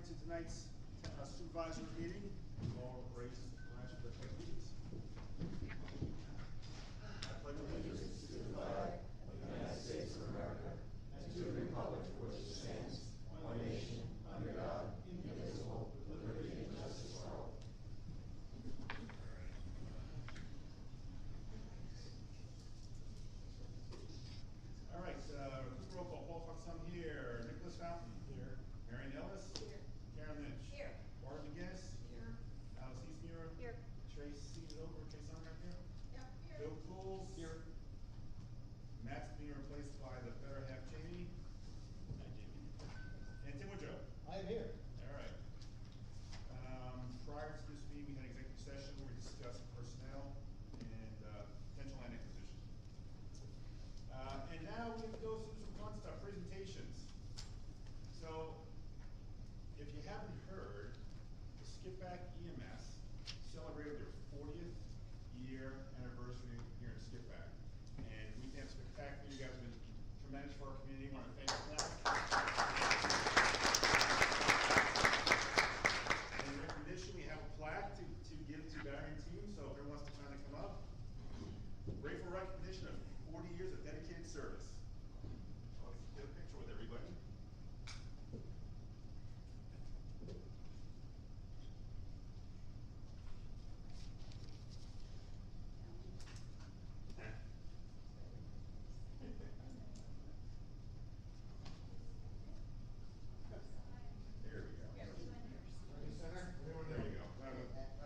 to tonight's supervisor meeting. All raise the flash of the pledge allegiance. I pledge allegiance to the flag of the United States of America and to the republic for which it stands, one nation, under God, indivisible, with liberty and justice for all. All right, quick roll call. Paul Foxham here. Nicholas Fountain here. Marion Ellis here. Karen Lynch here. Warren McGinnis here. Alice Eastmuir here. Tracy Over. Trace Sumner here. Yep. Here. Bill Cools here. Matt's being replaced by the better half Jamie. Hi, Jamie. And Tim Woodrow. I am here. All right. Prior to this meeting, we had an executive session where we discussed personnel and potential land acquisition. And now we have to go through some fun stuff, presentations. So, if you haven't heard, the Skippack EMS celebrated their 40th year anniversary here in Skippack. And we think it's spectacular. You guys have been tremendous for our community. I want to thank you for that. And in recognition, we have a plaque to give to Barry and team, so if everyone wants to kind of come up. Grateful recognition of 40 years of dedicated service. So let's get a picture with everybody. There we go. There you go.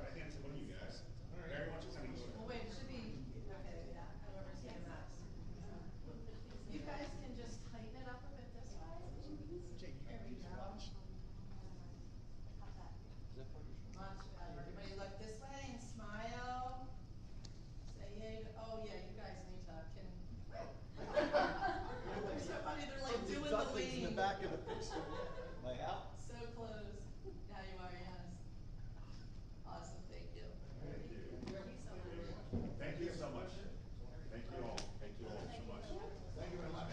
I hand to one of you guys. Barry, why don't you kind of go? Well, wait, it should be, okay, yeah, whoever's getting that. You guys can just tighten it up a bit this way. Jake, you can use watch. Watch, everybody look this way and smile. Say yay, oh yeah, you guys need to, they're so funny, they're like doing the wing. In the back of the picture. Like out. So close. Yeah, you are, yes. Awesome, thank you. Thank you. Thank you so much. Thank you so much. Thank you all. Thank you all so much. Thank you very much.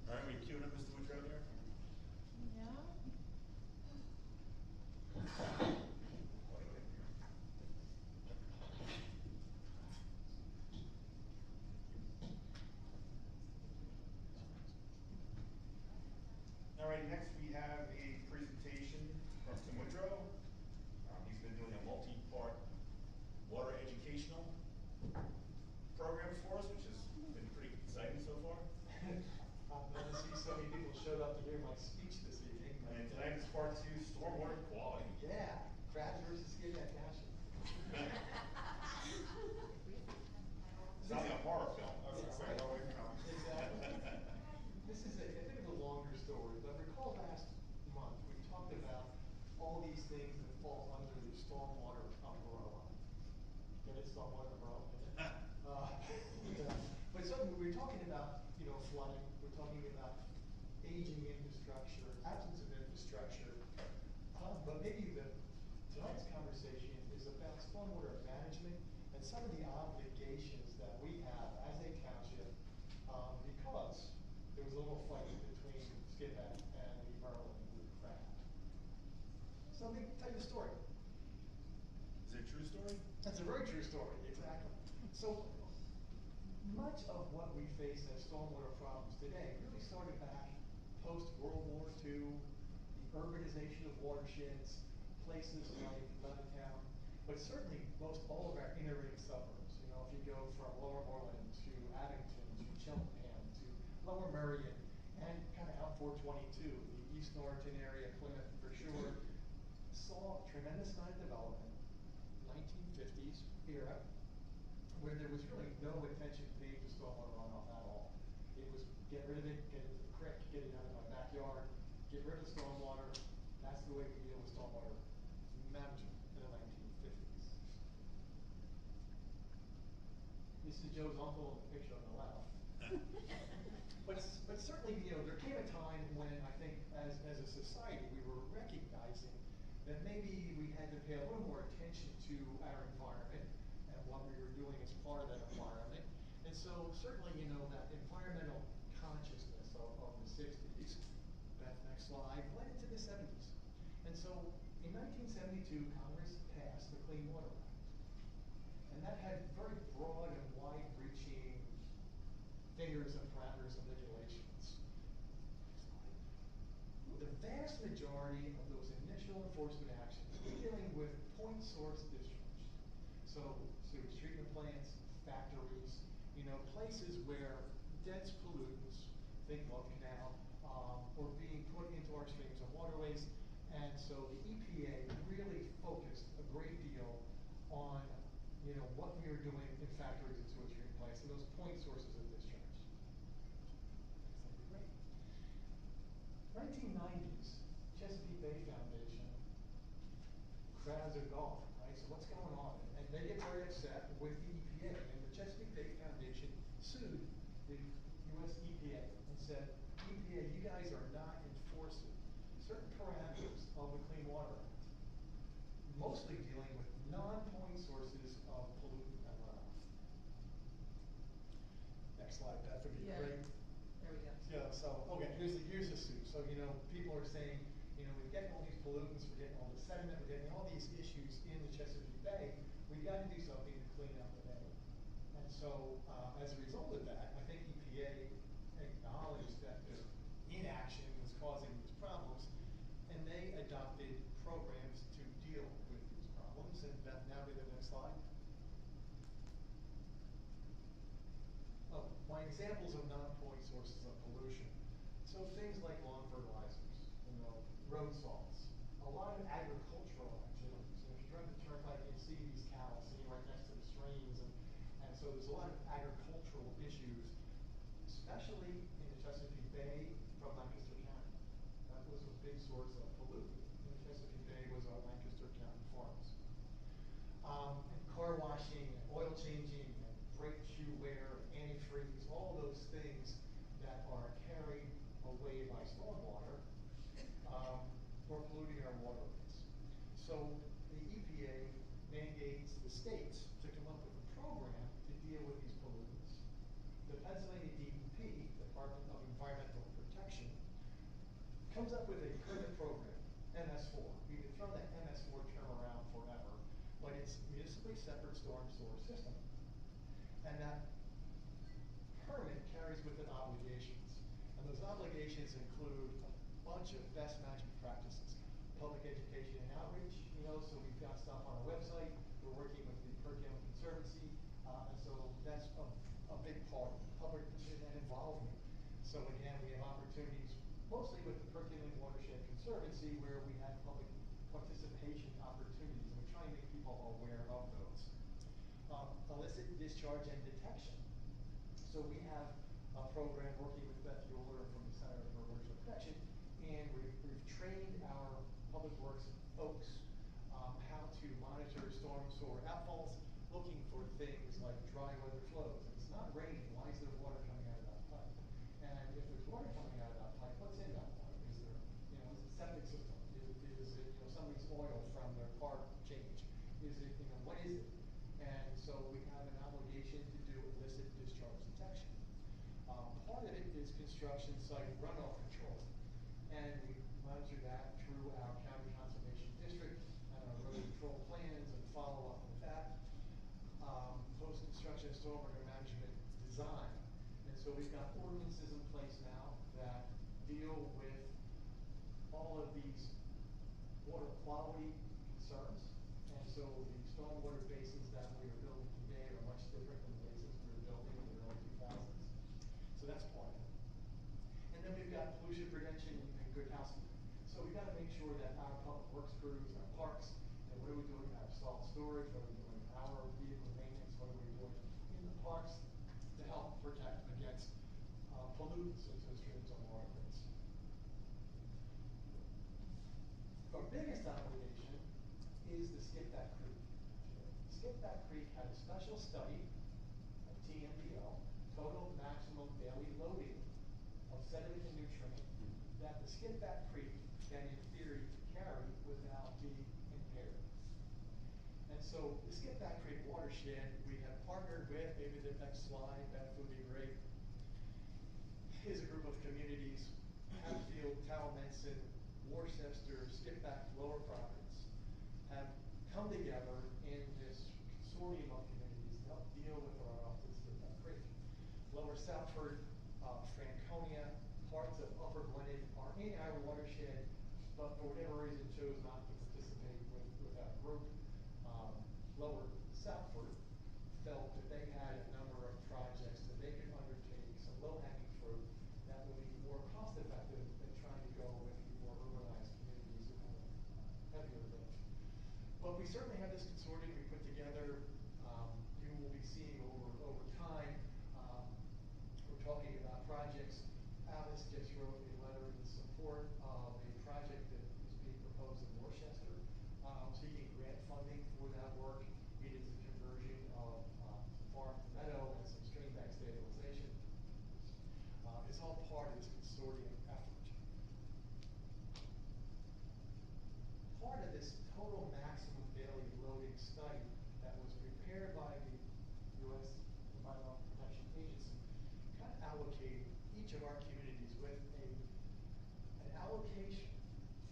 All right, we queued up Mr. Woodrow there. Yeah. All right, next we have a presentation from Tim Woodrow. He's been doing a multi-part water educational programs for us, which has been pretty exciting so far. I'm glad to see so many people showed up to hear my speech this evening. And tonight is part 2, stormwater quality. Yeah, crabs versus Skippack Township. It's not like a horror film. Exactly. This is a bit of a longer story, but recall last month we talked about all these things that fall under the stormwater umbrella. Get it, stormwater umbrella? But so we were talking about, flooding. We're talking about aging infrastructure, absence of infrastructure. But maybe tonight's conversation is about stormwater management and some of the obligations that we have as a township, because there was a little fight between Skippack and the Merlin Blue Crab. So let me tell you the story. Is it a true story? That's a very true story, exactly. So much of what we face as stormwater problems today really started back post-World War II, the urbanization of watersheds, places like Levittown, but certainly most all of our inner ring suburbs. If you go from Lower Moreland to Abington to Cheltenham to Lower Merion and kind of out 422, the East Norriton area, Plymouth for sure, saw a tremendous amount of development, 1950s era, where there was really no attention paid to stormwater runoff at all. It was get rid of it, get it to the creek, get it out of my backyard, get rid of stormwater. That's the way we deal with stormwater management. And This is Joe's uncle in the picture on the left. But certainly, you know, there came a time when I think as a society we were recognizing that maybe we had to pay a little more attention to our environment and what we were doing as part of that environment. And so certainly, you know, that environmental consciousness of the 60s, that next slide, went into the 70s. And so in 1972, Congress passed the Clean Water Act. And that had very broad and wide-reaching figures and parameters and regulations. The vast majority of those initial enforcement actions were dealing with point source discharge. So sewage treatment plants, factories, you know, places where dense pollutants, think Love Canal, were being put into our streams and waterways. And so the EPA really focused a great deal on, you know, what we were doing in factories and sewage treatment plants and those point sources of discharge. 1990s, Chesapeake Bay Foundation, crowds are gone, right? So what's going on? And they get very upset with the EPA, and the Chesapeake Bay Foundation sued the US EPA and said, EPA, you guys are not enforcing certain parameters of the Clean Water Act, mostly dealing with non-point sources of pollutant and runoff. Next slide, Beth, would be great. There we go. Yeah, so, okay, here's the suit. So, you know, people are saying, you know, we're getting all these pollutants, we're getting all the sediment, we're getting all these issues in the Chesapeake Bay. We've got to do something to clean up the bay. And so, as a result of that, I think EPA acknowledged that their inaction was causing these problems, and they adopted programs to deal with these problems. And Beth, now to the next slide. Oh, my examples of non-point sources of pollution. So things like lawn fertilizers, you know, road salts, a lot of agricultural activities. You know, if you drive the turnpike, you see these cows sitting right next to the streams, and so there's a lot of agricultural issues, especially in the Chesapeake Bay from Lancaster County. That was a big source of pollutant in the Chesapeake Bay was our Lancaster County farms. And car washing, and oil changing, and brake shoe wear, antifreeze, all those things that are carried away by stormwater or polluting our waterways. So the EPA mandates the states to come up with a program to deal with these pollutants. The Pennsylvania DEP, Department of Environmental Protection, comes up with a permit program, MS4. We've been throwing that MS4 term around forever, but it's municipally separate storm sewer system. And that permit carries with it obligations. And those obligations include a bunch of best management practices. Public education and outreach, you know, so we've got stuff on our website. We're working with the Perk Inland Conservancy, and so that's a big part of public and involvement. So again, we have opportunities, mostly with the Perk Inland Watershed Conservancy, where we have public participation opportunities, and we try and make people aware of those. Illicit discharge and detection. So we have a program working with Beth Euler from the Center for Watershed Protection, and we've trained our public works folks how to monitor storm sewer outfalls, looking for things like dry weather flows. If it's not raining, why is there water coming out of that pipe? And if there's water coming out of that pipe, what's in that water? Is there, you know, is it septic system? Is it, you know, somebody's oil from their car change? Is it, you know, what is it? And so we have an obligation to do illicit discharge detection. Part of it is construction site runoff control. And we monitor that through our county conservation district and our road control plans and follow up with that. Post-construction stormwater management design. And so we've got ordinances in place now that deal with all of these water quality concerns. And so the stormwater basins that we are building today are much different than the basins we were building in the early 2000s. So that's part of it. And then we've got pollution prevention and good housekeeping. So we've got to make sure that our public works crews, our parks, and what are we doing with our salt storage, what are we doing with our vehicle maintenance, what are we doing in the parks to help protect against pollutants into the streams and waterways. Our biggest obligation is the Skippack Creek. Skippack Creek had a special study of TMDL, total maximum daily loading of sediment and nutrient that the Skippack Creek can in theory carry without being impaired. And so the Skippack Creek watershed, we have partnered with, maybe the next slide, that would be great, is a group of communities, Hatfield, Talmenson, Worcester, Skippack, Lower Providence, have come together in this consortium of communities to help deal with the runoff to the Skippack Creek. Lower Southford, Franconia, parts of Upper Gwinnett are in our watershed, but for whatever reason chose not to participate with our group. Lower Southford felt that they had a number of projects that they could undertake, some low-hanging fruit that would be more cost-effective than trying to go with the more urbanized communities who have heavier lift. But we certainly have this consortium we put together. You will be seeing over time. We're talking about projects. Alice just wrote a letter in support of a project that is being proposed in Worcester, seeking grant funding for that work. It is a conversion of farm to meadow and some stream bank stabilization. It's all part of this consortium effort. Part of this total maximum daily loading study that was prepared by the U.S. Environmental Protection Agency kind of allocated each of our communities with an allocation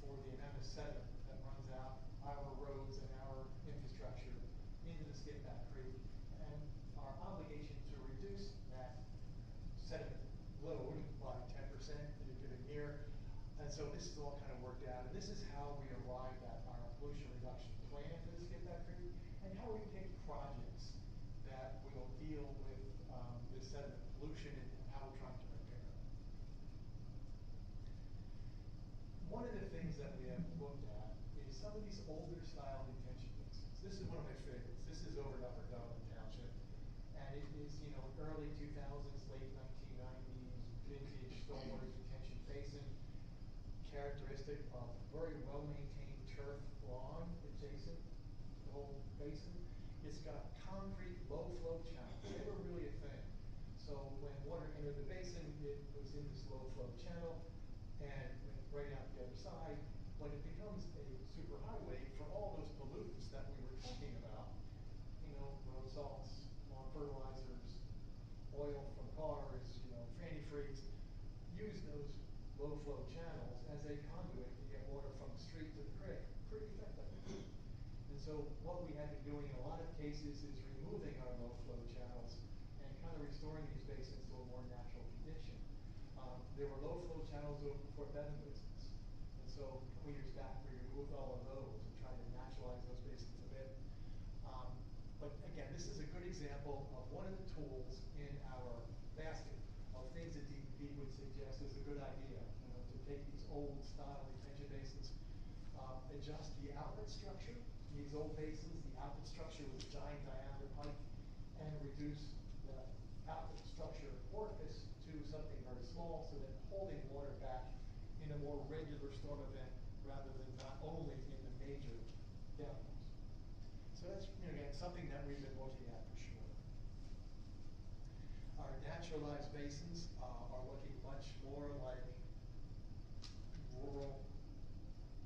for the amount of sediment that runs out our roads and our infrastructure into the Skippack Creek, and our obligation to reduce that sediment load by 10% in a given year. And so this is all kind of worked out, and this is how we arrived at our pollution reduction plan for the Skippack Creek, and how we pick projects that will deal with this sediment pollution and how we're trying to repair it. One of the things that we have looked at is some of these older style detention basins. This is one of my favorites. This is over at Upper Dublin Township, and it is, early 2000s, late 1990s, vintage stormwater detention basin, characteristic of very well-maintained turf lawn adjacent to the whole basin. It's got concrete low-flow channels. They were really a thing. So when water entered the basin, it was in this low-flow channel and went right out the other side. When it becomes a superhighway for all those pollutants that we were talking about, road salts, lawn fertilizers, oil from cars, antifreeze, use those low-flow channels as a conduit to get water from the street to the creek pretty effectively. And so what we had been doing in a lot of cases is removing our low-flow channels and kind of restoring these basins to a more natural condition. There were low-flow channels over before Bevan basins. And so a couple years back, we removed all of those and tried to naturalize those basins a bit. But again, this is a good example of one of the tools in our basket of things that DEP would suggest is a good idea, to take these old style detention basins, adjust the outlet structure. These old basins, the outlet structure was a giant diameter pipe, and reduce the outlet structure orifice to something very small, so that holding water back in a more regular storm event rather than not only in the major downpours. So that's, again, something that we've been looking at for sure. Our naturalized basins are looking much more like rural,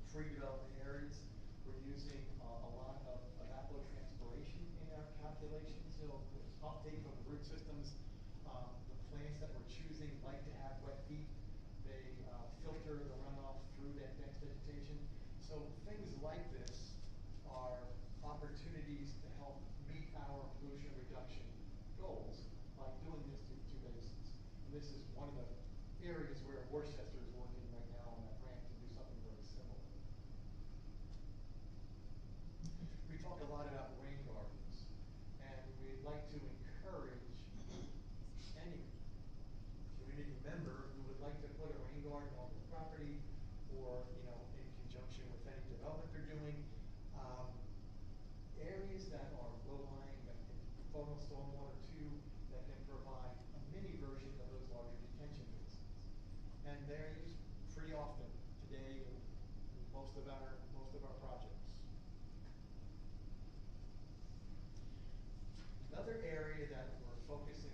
free development areas. We're using a lot of evapotranspiration in our calculations. There's uptake from the root systems. The plants that we're choosing like to have wet heat. They filter the runoff through that dense vegetation. So things like this are opportunities to help meet our pollution reduction goals by doing this to basins. And this is one of the areas where Worcester is working right now on that grant to do something very similar. We talk a lot about rain gardens, and we'd like to encourage any community member who would like to put a rain garden on their property, or in conjunction with any development they're doing. Areas that are low-lying, that can funnel stormwater to, that can provide a mini version of those larger detention basins. And they're used pretty often today in most of our projects. Another area that we're focusing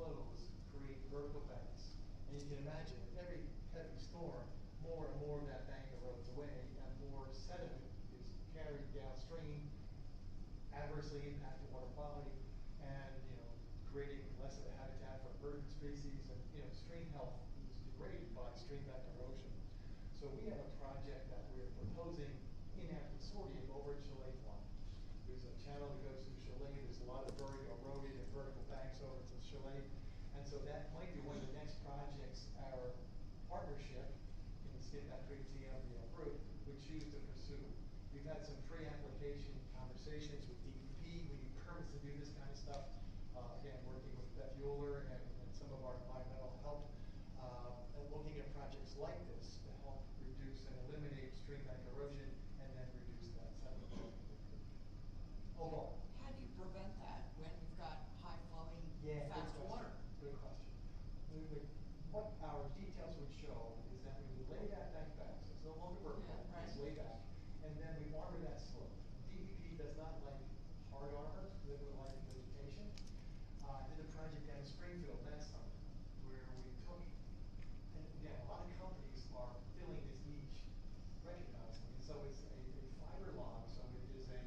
flows create vertical banks. And you can imagine, every heavy storm, more and more of that bank erodes away, and more sediment is carried downstream, adversely impacting water quality, and creating less of a habitat for bird species, and stream health is degraded by stream bank erosion. So we have a project that we're proposing in our consortium over at Chalet Farm. There's a channel that goes through Chalet. There's a lot of very eroded and vertical banks over to Chalet, and so that might be one of the next projects our partnership in the Skippack TMBL group would choose to pursue. We've had some pre-application conversations with DEP. We need permits to do this kind of stuff. Again, working with Beth Euler and some of our environmental help, and looking at projects like this to help reduce and eliminate stream bank erosion and then reduce that sediment. Overall. How do you prevent that when you've got high flowing, fast water? Good question. What our details would show is that we would lay that bank back, so it's no longer vertical, Yeah, right. it's way back, and then we armor that slope. DEP does not like hard armor, they would like vegetation. Did a project down in Springfield last summer where we took, and again, a lot of companies are filling this niche, recognizing it. So it's a fiber log, so it is a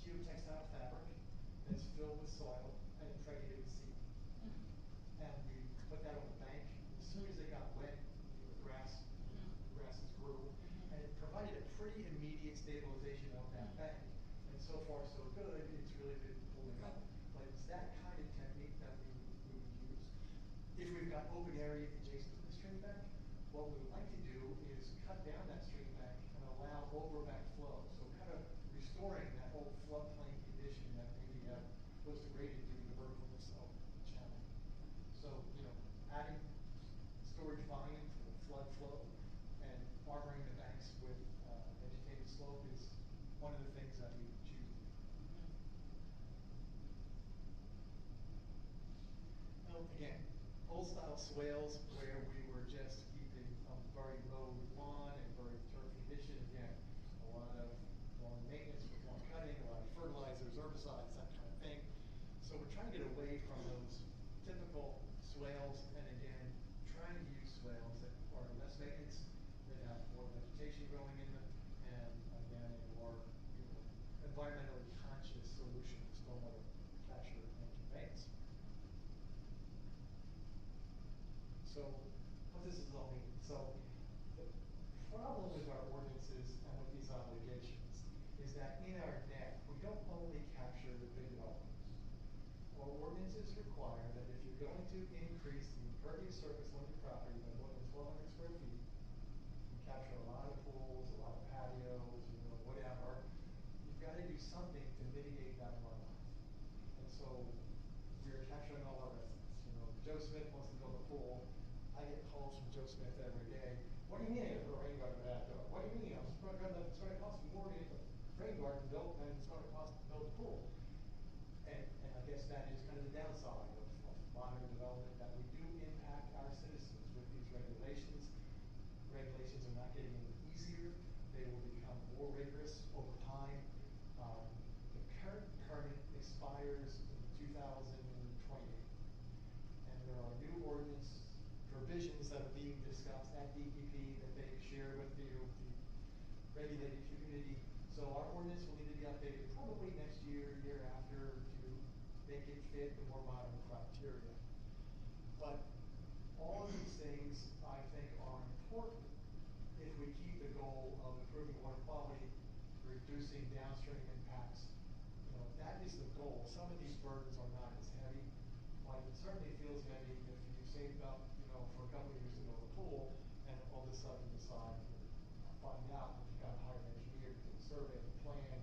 geotextile fabric that's filled with soil and impregnated with seed. And we put that on the bank. As soon as it got wet, the grasses grew, and it provided a pretty immediate stabilization of that bank. And so far, so good. It's really been holding up. But it's that kind of technique that we would use. If we've got open area adjacent to the stream bank, what we would like to do is cut down that stream bank and allow overbank flow. So kind of restoring that whole floodplain condition that maybe was degraded due to the verticalness of the channel. So, adding storage volume to the flood flow and armoring the banks with vegetated slope is one of the things that we choose to do. Now, again, old style swales where we were just keeping very low lawn and very turf condition. Again, a lot of lawn maintenance with lawn cutting, a lot of fertilizers, herbicides, that kind of thing. So we're trying to get away from those typical swales, and again, trying to use swales that are less maintenance, that have more vegetation growing in them, and again, a more environmentally conscious solution to stormwater capture and conveyance. So what does this all mean? So the problem with our ordinances and with these obligations is that in our net, we don't only capture the big developments. Our ordinances require that if you're going to increase the impervious surface on your property by more than 1,200 square feet, you capture a lot of pools, a lot of patios, whatever, you've got to do something to mitigate that runoff. And so we're capturing all our residents. Joe Smith wants to build a pool. I get calls from Joe Smith every day. What do you mean I got to put a rain garden in the backyard? What do you mean? It's going to cost more to get the rain garden built than it's going to cost to build a pool. And I guess that is kind of the downside of modern development, that we do impact our citizens with these regulations. Regulations are not getting any easier. They will become more rigorous over time. The current permit expires in 2028. And there are new ordinance provisions that are being discussed at DEP that they've shared with the regulated community. So our ordinance will need to be updated probably next year, year after, to make it fit the more modern criteria. But all of these things, I think, are important if we keep the goal of improving water quality, reducing downstream impacts. That is the goal. Some of these burdens are not as heavy, but it certainly feels heavy if you saved up, for a couple of years to build a pool, and all of a sudden decide, find out that you've got to hire an engineer to do a survey, a plan,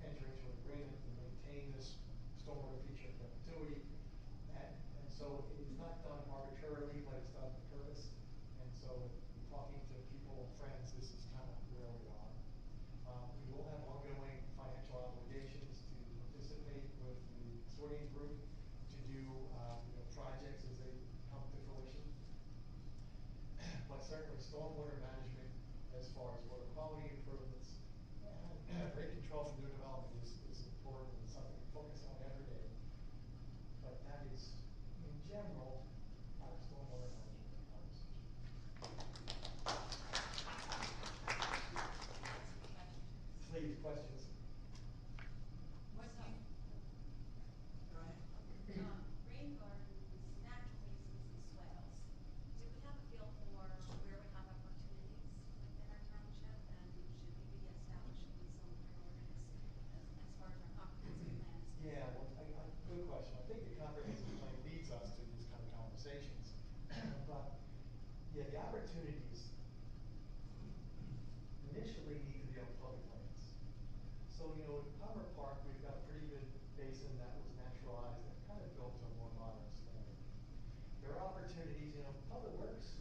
enter into an agreement to maintain this stormwater feature in perpetuity. And so it's not done arbitrarily, but it's done with purpose. And so talking to people, friends, this is kind of where we are. We will have ongoing financial obligations to participate with the consortium group to do projects as they come to fruition. But certainly stormwater management, as far as water quality improvements and rate control for new development is important and something we focus on every day. But that is general, our stormwater management conversation. Please, questions? What do you, go ahead. Rain gardens, natural basins and swales. Do we have a feel for where we have opportunities within our township, and should we be establishing some priorities as far as our comprehensive plans? Yeah, well, good question. I think the comprehensive plan leads us to these kind of conversations. But, yeah, the opportunities initially need to be on public lands. So, you know, in Palmer Park, we've got a pretty good basin that was naturalized and kind of built to a more modern standard. There are opportunities, you know, public works,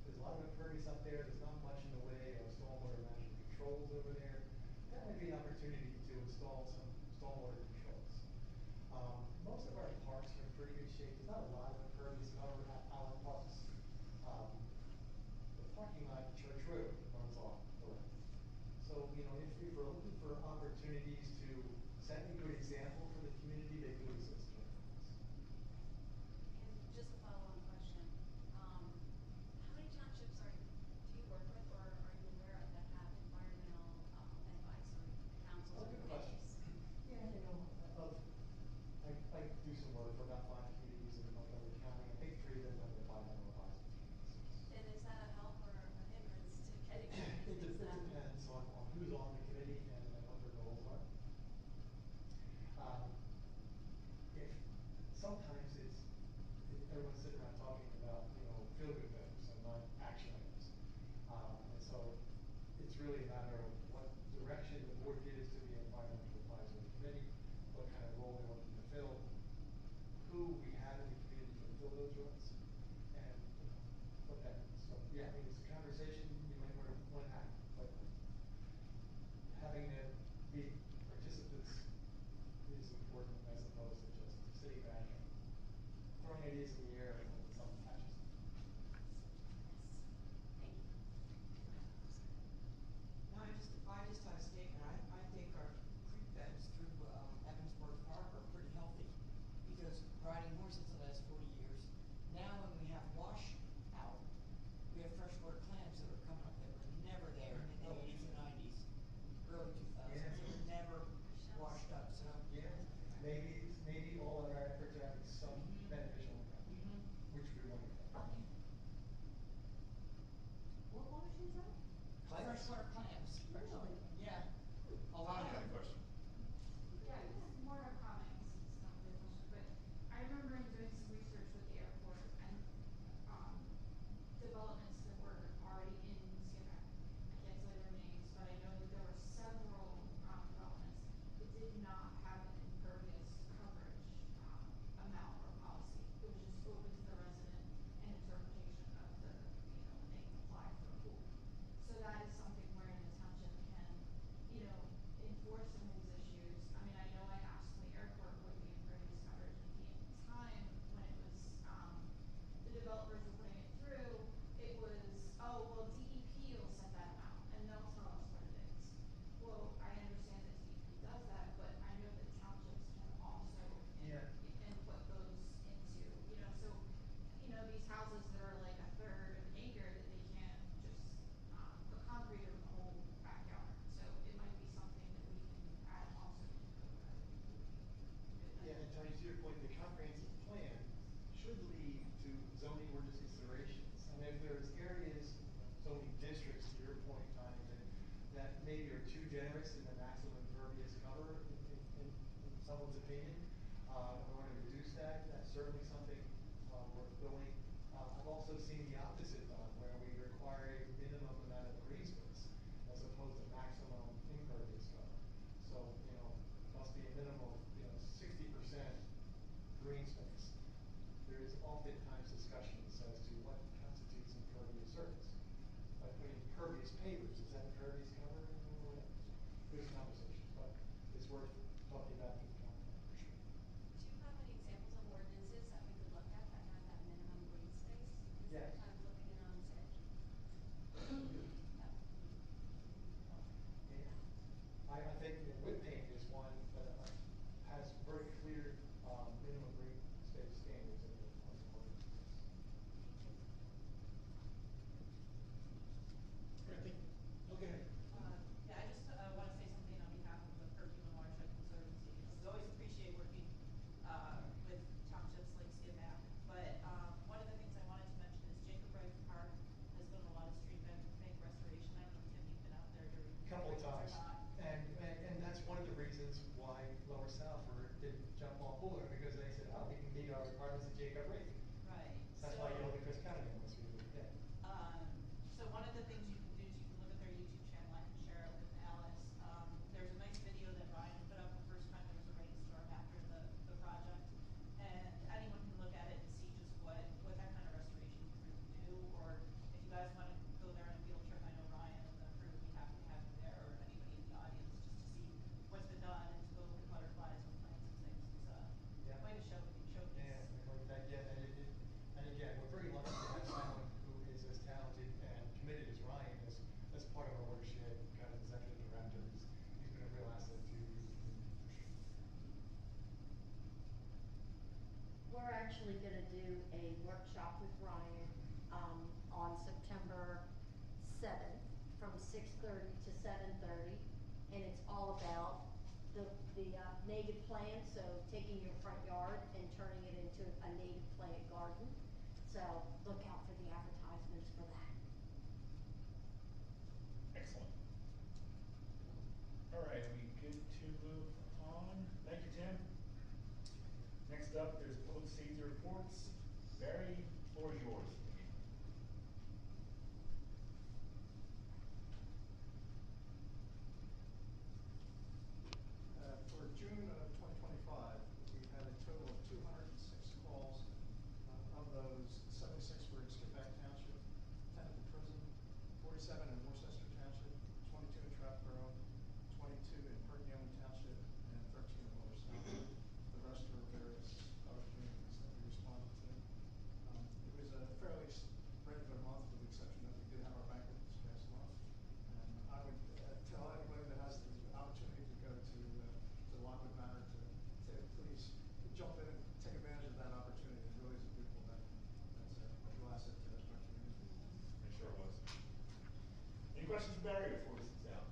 there's a lot of impervious up there, there's not much in the way of stormwater management controls over there. That might be an opportunity to install some stormwater controls. Most of our parks are in pretty good shape. There's not a lot of impervious cover at our parks. The parking lot at Church Road runs off the left. So, you know, if we're looking for opportunities to set a good example for the community, they do exist here. And just a follow-on question, how many townships do you work with, or are you aware of that have environmental advisory councils Oh, or good question. committees? Yeah, you know, I do some work for about 5 communities in Montgomery County. I think 3 of them have environmental advisory committees. And is that a help or a hindrance to getting It things done? depends on who's on the committee and what their goals are. If sometimes if everyone's sitting around talking about, you know, feel-good things and not action items. And so it's really a matter of what direction the board gives to the environmental advisory committee, what kind of role they want them to fill, who we have in the community to fill those roles, and you know, what that means. So yeah, I mean, it's a conversation you might want to have, but having them be participants is important as opposed to just sitting back and throwing ideas in the air and hoping something catches. Thank you. No, I just had a statement. I think our creek beds through Evansburg Park are pretty healthy, because riding horses the last 40 years, now when we have wash out, we have freshwater clams that are coming up that were never there in the 80s and 90s, early 2000s. Yeah. They were never washed up, so. Yeah, maybe all of our efforts are having some beneficial impact, which we want to have. What wash is that? Freshwater clams. Really? Yeah. A lot of Got a them. question? Yeah, this is more of a comment, it's not really a question, but I remember doing some research with the airport and, developments that were already in Skippack. I can't tell you their names, but I know that there were several, developments that did not have an impervious coverage, amount or policy. It was just open to the resident and interpretation of the, you know, when they apply for a pool. So that is something where the township can, you know, enforce some of these issues. I mean, I know I asked the airport what the impervious coverage would be at the time when it was, the developers were putting it through. It was, oh, well, DEP will set that amount and they'll tell us what it is. Well, I understand that DEP does that, but I know that townships can also Yeah. input those into, you know, so, you know, these houses that are like a third of an acre that they can't just, put concrete over the whole backyard. So it might be something that we can add also to the code. I think would be good. Yeah, and Tony, to your point, the comprehensive plan should lead to zoning ordinance considerations. And if there's areas, zoning districts, to your point, Tony, that maybe are too generous in the maximum impervious cover, in someone's opinion, we want to reduce that. That's certainly something worth doing. I've also seen the opposite done, where we require a minimum amount of green space as opposed to maximum impervious cover. So, you know, must be a minimum of, you know, 60% green space. There is oftentimes discussions as to what constitutes impervious surface. By putting impervious pavers, is that impervious cover or whatever? There's conversations, but it's worth talking about for the county, for sure. Do you have any examples of ordinances that we could look at that have that minimum green space? Yes. Instead of kind of flipping it on its edge? Yeah. I think, you know, wood paint is one that has very clear minimum green space standards in the several employees times. or not. And that's one of the reasons why Lower Southford didn't jump on board, because they said, oh, we can meet our requirements at Jacob rate. Right. That's why you don't get Chris County unless we do it again. So one of the things you can do is you can look at their YouTube channel, I can share it with Alice. There's a nice video that Ryan put up the first time there was a rainstorm after the project. And anyone can look at it and see just what that kind of restoration crew can do, or if you guys wanna go there on a field trip, I know Ryan and the crew would be happy to have you there, or anybody in the audience, just to see what's been done and to go look at butterflies and plants and things. It's Yeah. quite a showpiece. Yeah, and again, we're very lucky to have someone who is as talented and committed as Ryan as part of our watershed kind of executive director. He's been a real asset to the community for sure. We're actually gonna do a workshop with Ryan, on September 7th, from 6:30 to 7:30. And it's all about the native plants, so taking your front yard and turning it into a native plant garden. So look out for the advertisements for that. Excellent. All right, are we good to move on? Thank you, Tim. Next up, there's public safety reports. Barry, floor is yours. For June of 2025, we had a total of 206 calls. Of those, 76 were in Skippack Township, 10 at the prison, 47 in Worcester Township, 22 in Stratford, 22 in Perkins Township, and 13 in Lower South. The rest were various other communities that we responded to. It was a fairly regular month, with the exception that we did have our banquet this past month. And I would tell anybody that has the opportunity to go to Lockwood Manor to please jump in and take advantage of that opportunity. It really is a beautiful event. That's a real asset to our community. It sure was. Any questions for Barry before we sit down?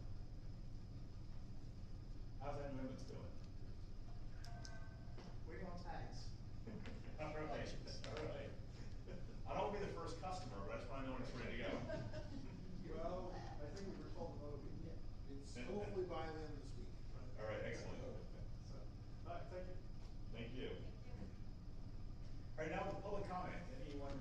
How's that New England's doing? Waiting on tags. All right, all right. I don't want to be the first customer, but I just want to know when it's ready to go. Well, I think we were told about a week yet. It's hopefully by the end of this week. All right, excellent. So, all right, thank you. Thank you. All right, now with public comment. Anyone,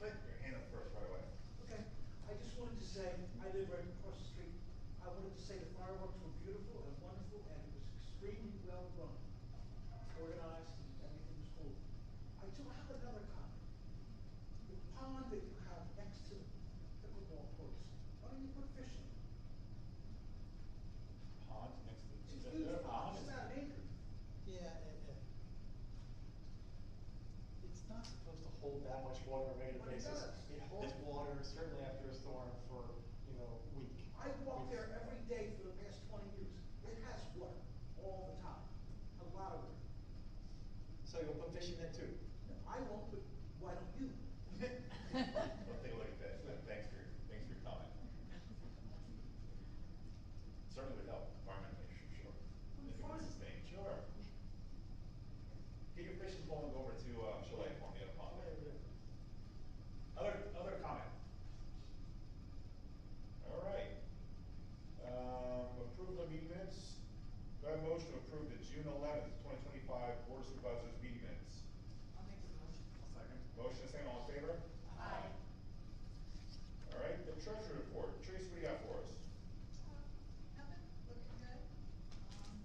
click your hand up first right away. Okay, I just wanted to say, I live right across the street. I wanted to say the fireworks were beautiful and wonderful, and it was extremely well run, organized, and everything was cool. I do have another comment. The pond that you have next to the pickleball courts, why don't you put fish in it? Pond next to, It's is a that huge there a pond, pond? it's about an acre. Yeah, it's not supposed to hold that much water on a regular But it basis. does. It holds water, certainly after a storm, for, a week. I walk there every day for the past 20 years. It has water all the time, a lot of water. So you'll put fish in there too? I won't, but why don't you? I'll take a look at that. Thanks for your comment. Certainly would help environmentally, sure. If it was sustained, sure. Get your fishing pole and go over to Chalet for me, the other pond there. Other comment? All right. Approval of meeting minutes. Do I have a motion to approve the June 11th, 2025 Board of Supervisors meeting minutes? I'll make the motion. Second. Motion and second, all in favor? Aye. All right, the treasury report. Trace, what do you got for us? Nothing, looking good.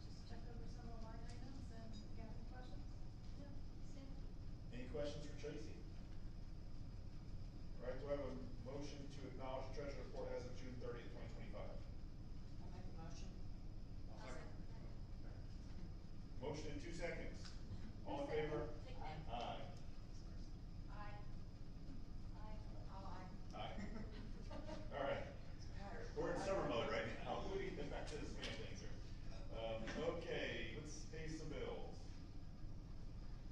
Just check over some of the line items, and if you have any questions, same. Any questions for Tracy? All right, do I have a motion to acknowledge the treasury report as of June 30th, 2025? I'll make the motion. I'll second that. Motion in 2 seconds. All in favor? Take that. Aye. Aye. Aye. Aye. All right. We're in summer mode right now. We need to get back to the swing of things here. Okay, let's pay some bills.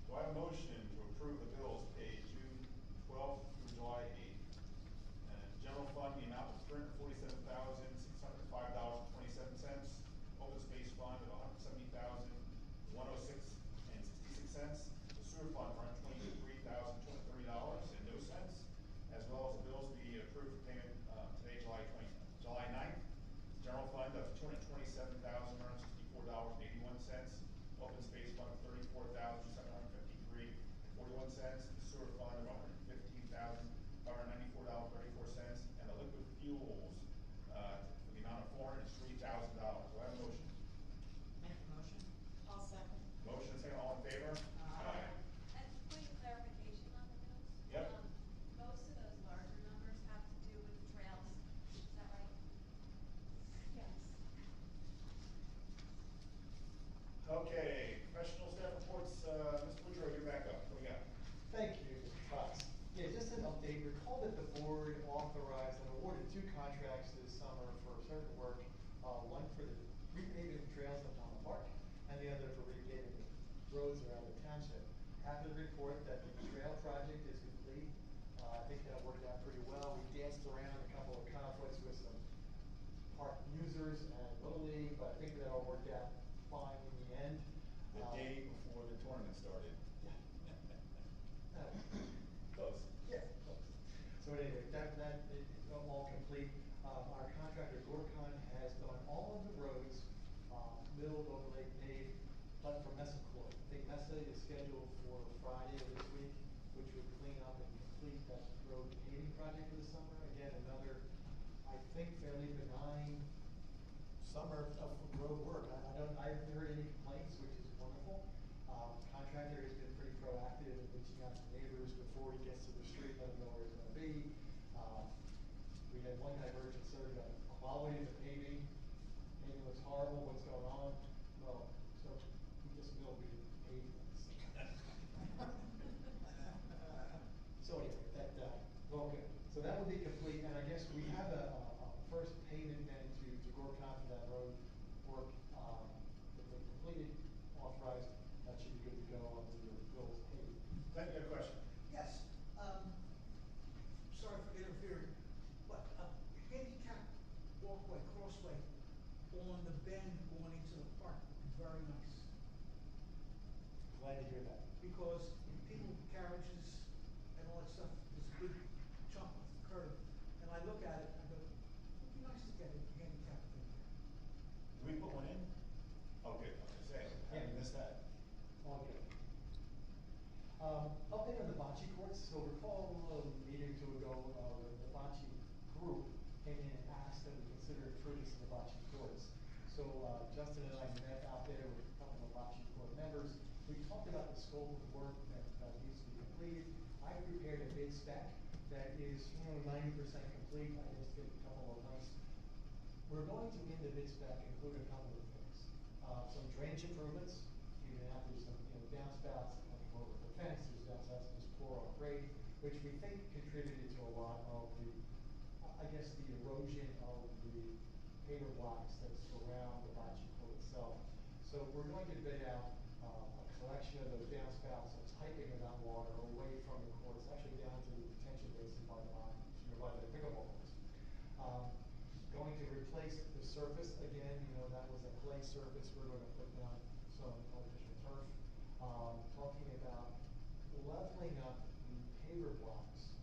Do I have a motion to approve the bills paid June 12th through July 8th? General fund, the amount of $347,605.27. Open space fund of $170,106.66. The sewer fund for $123,230.00, as well as the bills to be approved for payment today, July 9th. General fund of $289,900.25. $94.81. Open space fund of $34,753.41. The sewer fund of $115,594.34, and the liquid fuels for the amount of $403,000. Do I have a motion? Make the motion. I'll second. Motion and second, all in favor? Aye. And point of clarification on the bills. Yep. Most of those larger numbers have to do with the trails, is that right? Yes. Okay, professional staff reports, Mr. Woodrow, you're back up, what do we got? Thank you, Mr. Fox. Yeah, just an update. Recall that the board authorized and awarded 2 contracts this summer for certain work. One for the repaving of trails up on the park, and the other for repaving of roads around the township. Happy to report that the trail project is complete. I think that worked out pretty well. We danced around a couple of conflicts with some park users and Little League, but I think that all worked out fine in the end. The day before the tournament started. Yeah. Close. Yeah. So anyway, that is all complete. Our contractor Gorcon has done all of the roads, milled, overlaid, paved, but for Mesa Court. I think Mesa is scheduled for Friday of this week, which would clean up and complete that road paving project for the summer. Again, another, I think, fairly benign summer of road work. I haven't heard any complaints, which is wonderful. Contractor has been pretty proactive in reaching out to neighbors before he gets to the street, let them know where it's gonna be. We had one divergent survey on quality of the paving. Paving looks horrible, what's going on? Well, so we just milled, we didn't pave things. So anyway, well, good. So that will be complete, and I guess we have a first payment then to Gorcon for that road work. If they completed, authorized, that should be good to go under your bills paid. Glenn, you have a question? Yes, sorry for interfering, but handicap walkway, crossway on the bend going into the park would be very nice. Glad to hear that. Because people, carriages and all that stuff, there's a big chunk of the curb, and I look at it, and I go, it'd be nice to get a handicap thing there. Do we put one in? Oh, good, I was gonna say, I missed that. All good. Update on the bocce courts. So recall a meeting or two ago, the bocce group came in and asked that we consider improvements to the bocce courts. So Justin and I met out there with a couple of bocce court members. We talked about the scope of work that needs to be completed. I prepared a bid spec that is 90% complete. I just did a couple of links. We're going to, in the bid spec, include a couple of things. Some drainage improvements, even after some downspouts, like over the fence, there's downspouts just pour on grade, which we think contributed to a lot of the, I guess, the erosion of the paver blocks that surround the bocce court itself. So we're going to bid out a collection of those downspouts, a piping of that water away from the courts, actually down to the detention basin by the line, by the pickleball courts. Going to replace the surface again, that was a clay surface, we're going to put down some artificial turf. Talking about leveling up the paver blocks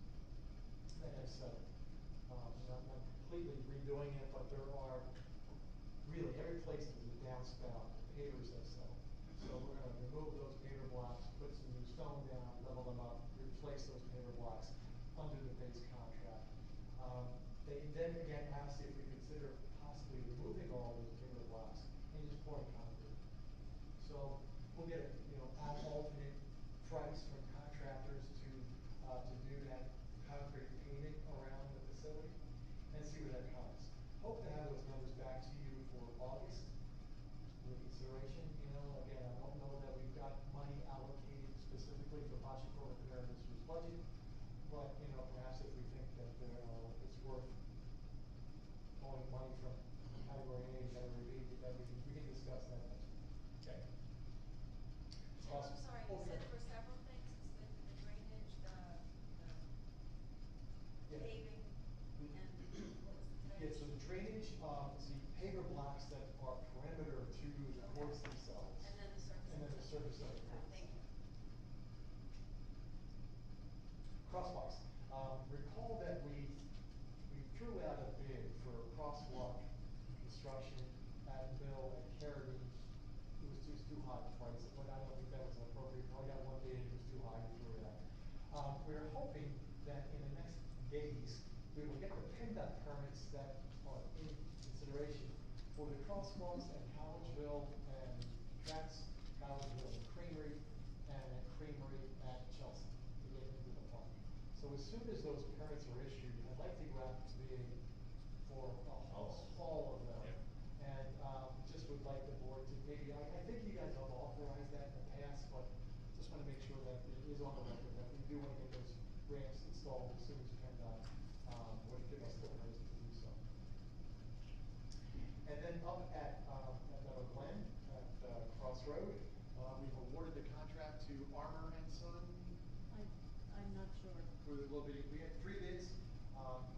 that have settled. Not completely redoing it, but there are really every place there's a downspout, the pavers have settled. So we're going to remove those paver blocks, put some new stone down, level them up, replace those paver blocks under the base contract. They then again asked if we consider possibly removing all those paver blocks and just pouring concrete. So we'll get an alternate price from contractors to do that concrete paving around the facility and see where that comes. Hope to have those numbers back to you for August with consideration. Again, I don't know that we've got money allocated specifically for bocce court repair in this year's budget, but perhaps if we think that it's worth pulling money from category A to category B, that we can discuss that next week. Okay. Jim, I'm sorry, you Okay. said for several things, it's the drainage, the Yeah. paving, and what was the Yeah, drainage? so the drainage, the paver blocks that are perimeter to the courts themselves. And then the surface. And then the surface of the Oh, courts. thank you. Crosswalks. Recall that we threw out a bid for crosswalk construction at Mill and Carradine was too high twice, but I don't think that was appropriate. We only got one bid, it was too high, we threw it out. We're hoping that in the next days, we will get the PennDOT permits that are in consideration for the crosswalks at Collegeville and Tracks, Collegeville and Creamery, and at Creamery at Chelsea to get into the park. So as soon as those permits are issued, I'd like to go out to bid for all of them. Yep. And, just would like the board to maybe, I think you guys have authorized that in the past, but just wanna make sure that it is on the record that we do wanna get those ramps installed as soon as PennDOT, would give us the permits to do so. And then up at Meadow Glen, at Cross Road, we've awarded the contract to Armour and Son. I'm not sure. We had 3 bids,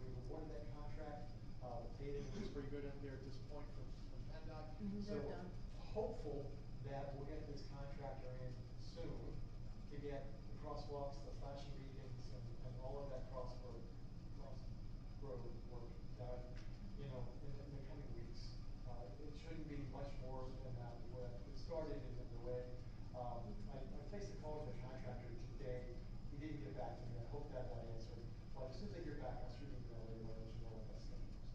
we've awarded that contract, the paving was pretty good up there at this point from PennDOT. Mhm, they're done. Hopeful that we'll get this contractor in soon to get the crosswalks, the flashing beacons, and all of that crossroad work done, in the coming weeks. It shouldn't be much more than that. It started and underway. I placed a call with the contractor today. He didn't get back to me. I hope that got answered. But as soon as I hear back, I'll shoot an email later, let you know what that's schedule is.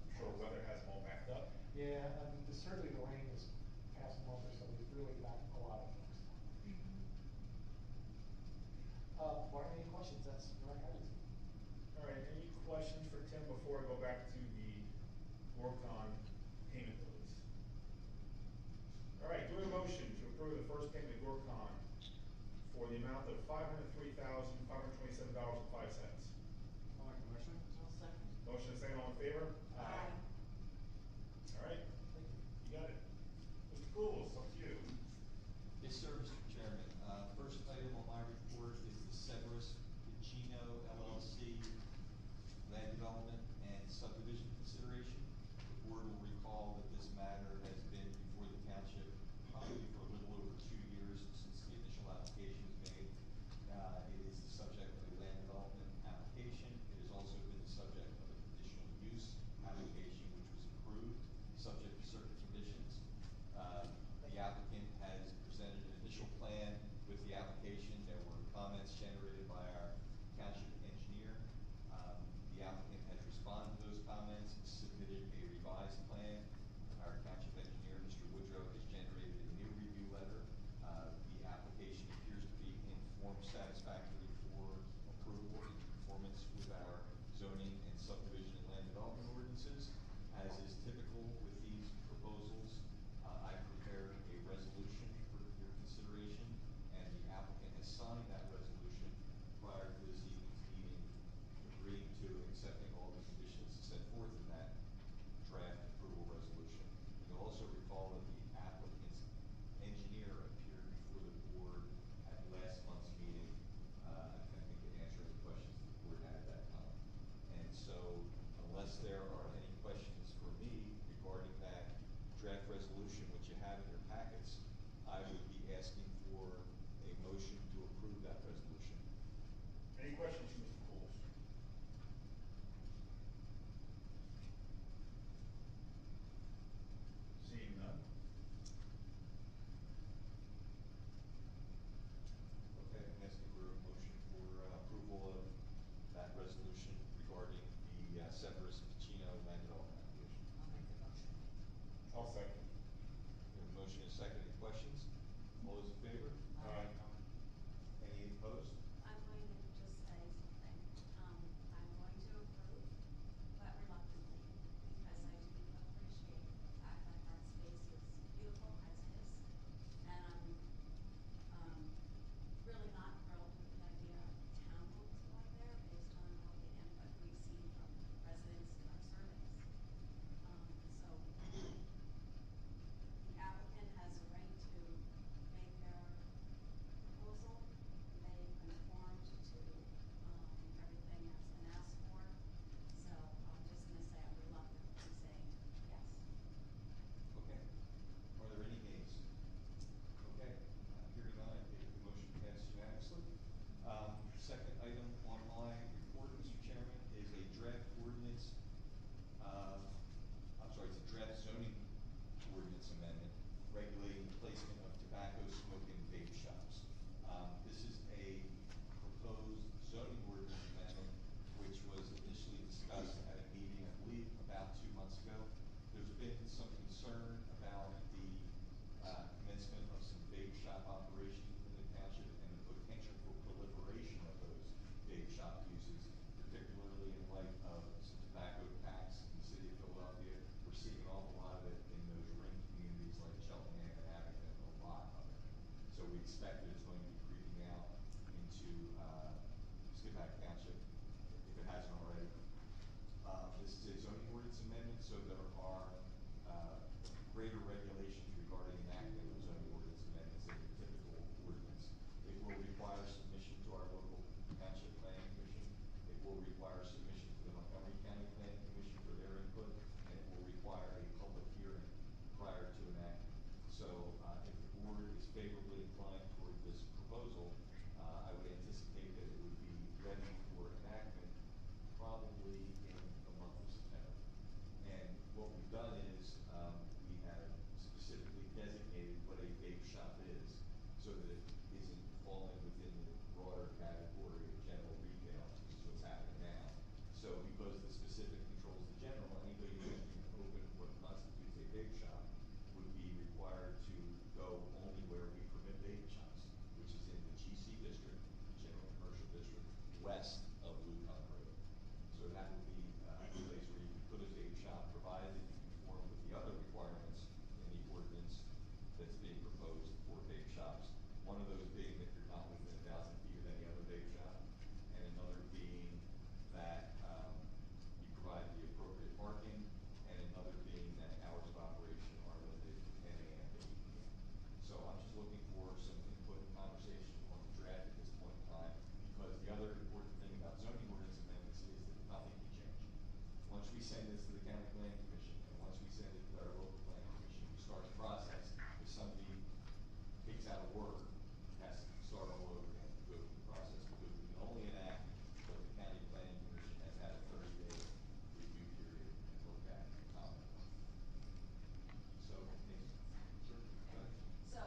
I'm sure weather has them all backed up. Yeah, certainly the rain this past month or so has really backed a lot of things. Martin, any questions? That's your guidance. All right, any questions for Tim before I go back to the Gorcon payment release? All right, do a motion to approve the first payment of Gorcon for the amount of $503,527.05. I'll make the motion. I'll second. Motion and second, all in favor? Aye. All right, Thank you. you got it. Mr. Cool, it's up to you. Yes, sir, Mr. Chairman. First item on my report is the Severus Pacino LLC land development and subdivision consideration. The board will recall that this matter has been before the township probably for a little over 2 years since the initial application was made. It is the subject of a land development application. It has also been the subject of a conditional use application, which was approved, subject to certain conditions. The applicant has presented an initial plan with the application. There were comments generated by our township engineer. The applicant has responded to those comments, submitted a revised plan. Our township engineer, Mr. Woodrow, has generated a new review letter. The application appears to be in form satisfactory for approval in conformance with our zoning and subdivision and land development ordinances. As is typical with these proposals, I prepared a resolution for your consideration, and the applicant has signed that resolution prior to this evening's meeting, agreeing to accepting all the conditions set forth in that draft approval resolution. You'll also recall that the applicant's engineer appeared before the board at last month's meeting, attempting to answer any questions the board had at that time. And so, unless there are any questions for me regarding that draft resolution, which you have in your packets, I would be asking for a motion to approve that resolution. Any questions for Mr. Coles? Seeing none. Okay, I'm asking for a motion for approval of that resolution regarding the Severus Pacino land development application. I'll make the motion. I'll second. We have a motion and a second. Any questions? All those in favor? Aye. Any opposed? I'm going to just say something. so that it isn't falling within the broader category of general retail, which is what's happening now. So because the specific controls the general, anybody who can open what constitutes a vape shop would be required to go only where we permit vape shops, which is in the GC district, general commercial district, west of Lucon Road. So that would be a place where you could put a vape shop, provided that you conform with the other requirements in the ordinance that's being proposed for vape shops. One of those being that you're not within 1,000 feet of any other vape shop, and another being that you provide the appropriate parking, and another being that hours of operation are limited to 10 a.m. to 8 p.m. So I'm just looking for some input and conversation on the draft at this point in time, because the other important thing about zoning ordinance amendments is that nothing can change. Once we send this to the county planning commission, and once we send it to our local planning commission, we start the process. If somebody takes out a word, it has to start all over again, go through the process, because we can only enact what the county planning commission has had a 30-day review period and look at and comment on. So, Nathan, sure, go ahead. So,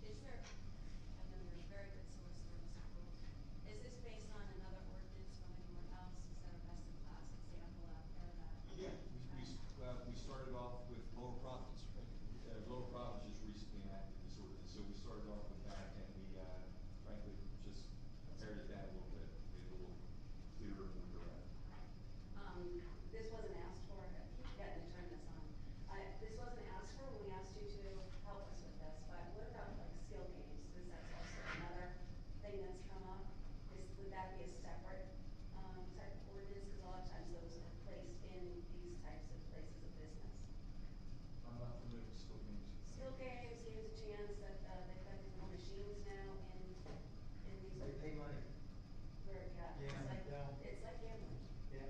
is there, I know you're a very good solicitor, Mr. Rules, is this based on another ordinance from anyone else? Is there a best in class example out there that? Yeah, we started off with Lower Providence, right? Lower Providence just recently enacted this ordinance, so we started off with that, and we, frankly, just pared it down a little bit, made it a little clearer and more direct. This wasn't asked for, I keep forgetting to turn this on. This wasn't asked for when we asked you to help us with this, but what about like skill games? Because that's also another thing that's come up. Would that be a separate, type of ordinance? Because a lot of times those are placed in these types of places of business. I'm not familiar with skill games. Skill games, here's a chance that, they've got these little machines now in these. They pay money. Where, yeah, Yeah. it's like gambling. Yeah.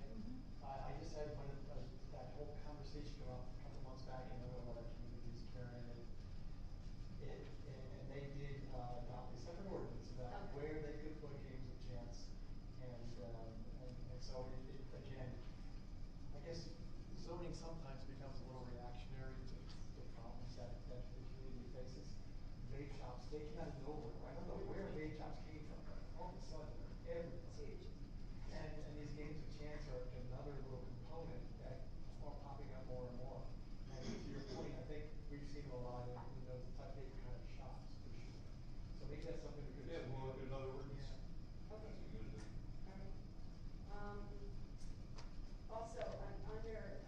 I just had that whole conversation go up a couple months back in another one of our communities, Karen, and they did adopt a separate ordinance about Okay. where they could put games of chance, and so it again, I guess zoning sometimes becomes a little reactionary to the problems that the community faces. Vape shops, they came out of nowhere. I don't know where vape shops came from, but all of a sudden they're everywhere. It's huge. And these games of chance are another little component that are popping up more and more. And to your point, I think we've seen a lot in those type of kind of shops for sure. So maybe that's something we could. Yeah, we'll look at another ordinance. Yeah. Okay. That's what you're gonna do. Also, under,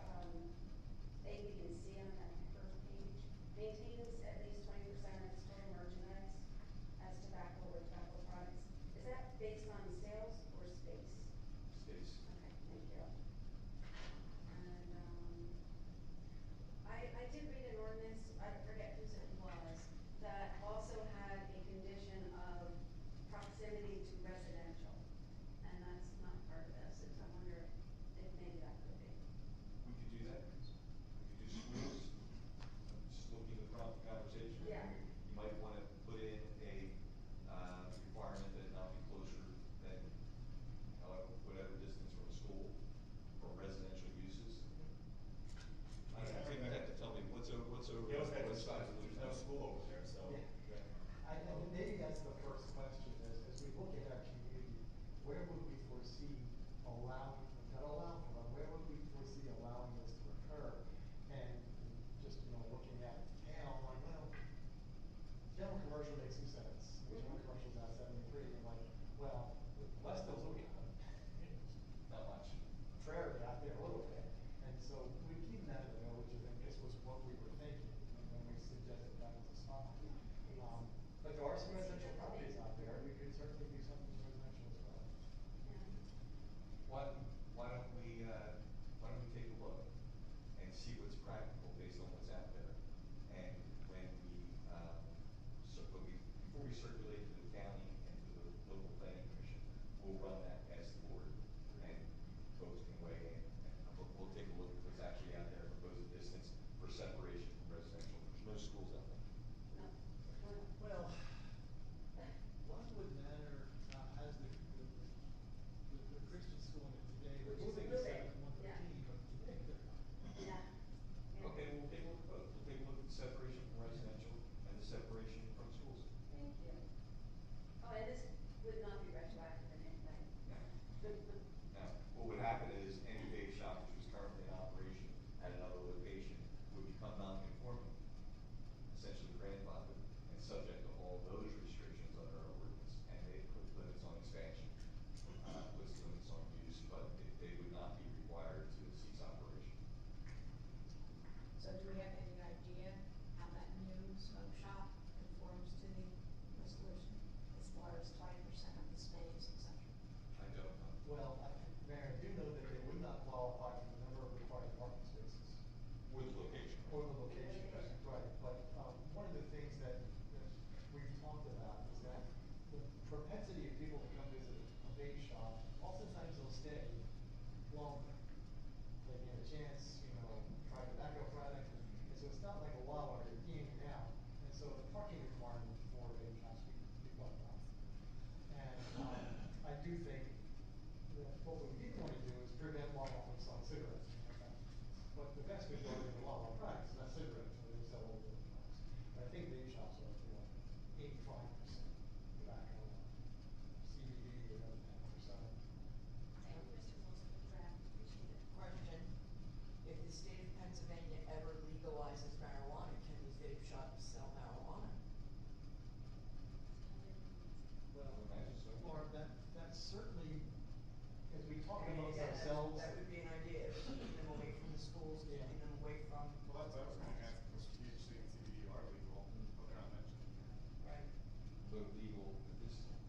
A, B, and C on that first page, maintains at least 20% of its total merchandise as tobacco or tobacco products. Is that based on sales or space? Space. Okay, thank you. And, I did read an ordinance, I forget whose it was, that also had a condition of proximity to residential. And that's not part of this, and I wonder if maybe that could be. We could do that. We could do schools. I'm just looking at the conversation. Yeah. You might want to put in a requirement that it not be closer than, whatever distance from a school or residential uses. I think you have to tell me what's over. Yeah, what's that, what size of there's no Lucon. school over there, so. Yeah. I maybe that's the first question as we look at our community, where would we foresee allowing, not allowing for them, where would we foresee allowing this to occur? And just, looking at town, like, well, general commercial makes some sense. General commercial's now 73, and like, well, west of Lucon, Not much. prairie out there a little bit. And so we keep that in the village, and I guess was what we were thinking when we suggested that was a spot. But there are some residential properties out there, we could certainly do something residential as well. Why don't we take a look and see what's practical based on what's out there? And when before we circulate to the county and to the local planning commission, we'll run that past the board, and folks can weigh in, and we'll take a look at what's actually out there, propose a distance for separation from residential. There's no schools out there. Well, Lockwood Manor has the Christian school in it today. Which is Moving moving, to 113, yeah. but today they're not. Yeah. Okay, we'll take a look at both. We'll take a look at the separation from residential and the separation from schools. Thank far as 20% of the space, et cetera? I don't know. Well, Mayor, I do know that they would not qualify for the number of required parking spaces. With location. Or the location, right, but, one of the things that we've talked about is that the propensity of people to come visit a vape shop, oftentimes they'll stay longer. They get a chance, try tobacco product, and so it's not like a while where you're in and out, and so the parking requirement for vape shops become up. And, I do think that what we didn't want to do is prevent law-abiding selling cigarettes. But the vast majority of the law practice is not cigarettes, so they sell all the products. But I think vape shops are, 85% tobacco, CBD, or other things, so. Thank you, Mr. Wilson, for the draft, appreciate it. Question, if the state of Pennsylvania ever legalizes marijuana, can these vape shops sell marijuana? Well, Imagine so. or that's certainly, as we talk I mean, amongst again, ourselves. that would be an idea, keeping them away from the schools, Yeah. keeping them away from. Well, that's what I was gonna ask, because THC and CBD are legal, but they're not mentioned here. Right. But legal medicinal.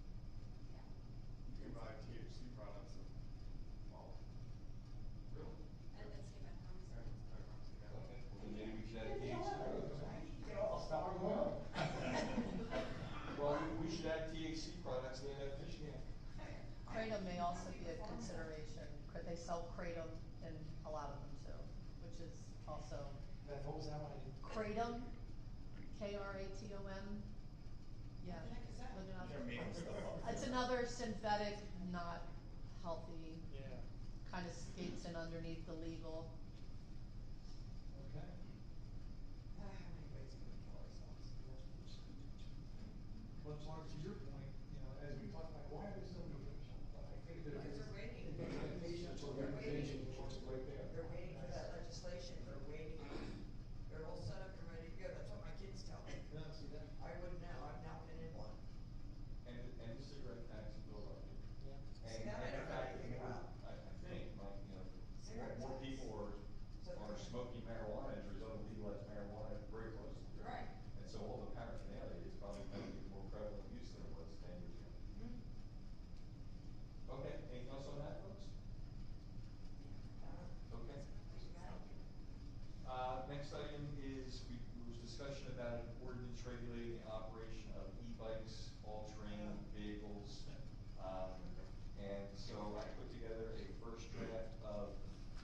You can buy THC products of, well, Really? And then Skippack Township. Okay, well then maybe we should add THC products. I'll stop right now. Well, we should add THC products in that definition. Kratom may also be a consideration. They sell Kratom in a lot of them too, which is also What was that one? Kratom, Kratom. Yeah. What the heck is that? Look it up. They're making stuff up. It's another synthetic, not healthy, Yeah. kind of skates in underneath the legal. Okay. How many ways can we kill ourselves? Well, Clark, to your point, as we talked about, why are there so many vape shops? I think that Because they're waiting. Patients or They're waiting. right there. They're waiting for that legislation, they're waiting, they're all set up and ready to go, that's what my kids tell me. Yeah, see that? I wouldn't know, I've now been in one. And the cigarette tax in Philadelphia. Yeah. And See, that I in don't know fact, anything about. I think, Cigarette more tax. people are smoking marijuana as a result of legalized marijuana very close to here. Right. And so all the paraphernalia is probably going to be more prevalent use than it was 10 years ago. Okay, anything else on that, folks? Okay. Next item is, there was discussion about an ordinance regulating the operation of e-bikes, all-terrain vehicles. And so I put together a first draft of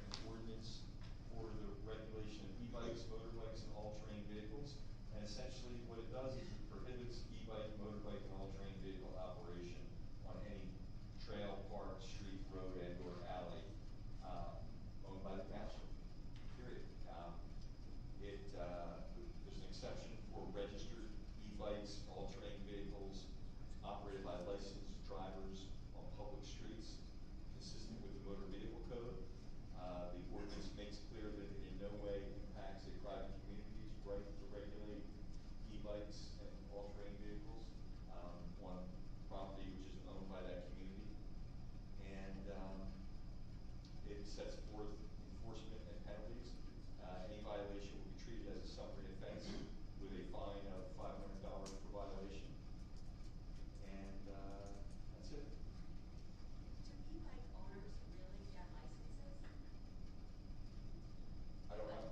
an ordinance for the regulation of e-bikes, motorbikes, and all-terrain vehicles. And essentially what it does is it prohibits e-bike, motorbike, and all-terrain vehicle operation on any trail, park, street, road, and or alley, owned by the township, period. There's an exception for registered e-bikes, all-terrain vehicles operated by licensed drivers on public streets, consistent with the motor vehicle code. The ordinance makes clear that it in no way impacts a private community's right to regulate e-bikes and all-terrain vehicles on property which is owned by that community. And it sets forth enforcement and penalties. Any violation will be treated as a summary offense with a fine of $500 per violation. And that's it. Do e-bike owners really get licenses? I don't know.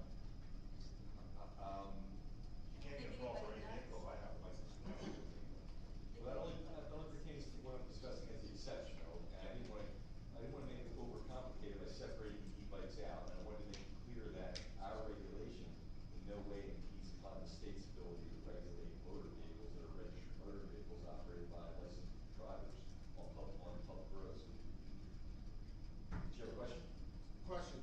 You can't get a for any vehicle, I have a license. Well, that only pertains to what I'm discussing as the exception, though, and I didn't want to make it overcomplicated by separating the e-bikes out, and I wanted to make it clear that our regulation in no way impedes upon the state's ability to regulate motor vehicles that are registered motor vehicles operated by licensed drivers on public roads. Do you have a question? Question,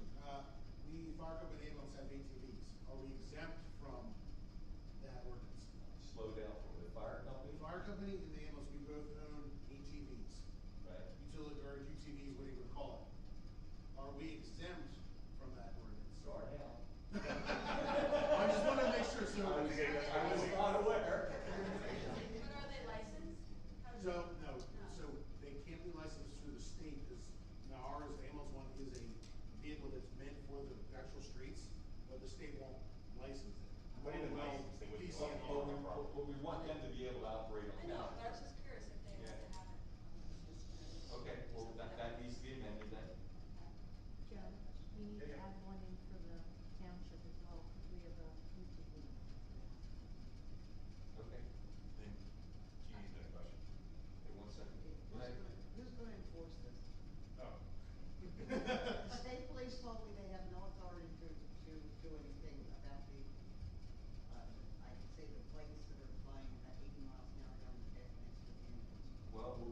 we, fire company ambulance have ATVs, are we exempt from that ordinance? Slow down for the fire company, The fire company and the ambulance, we both own ATVs, right? utility, or UTVs, what do you would call it? Are we exempt from that ordinance? You are now. I just wanna make sure, so. I was not aware. But are they licensed? How does So, it- no, so they can't be licensed through the state, because now ours, the ambulance one, is a vehicle that's meant for the actual streets, but the state won't license it. But even licensed, they wouldn't. PCNR. But we want them to be able to operate on I know, town. but I was just curious if they Yeah.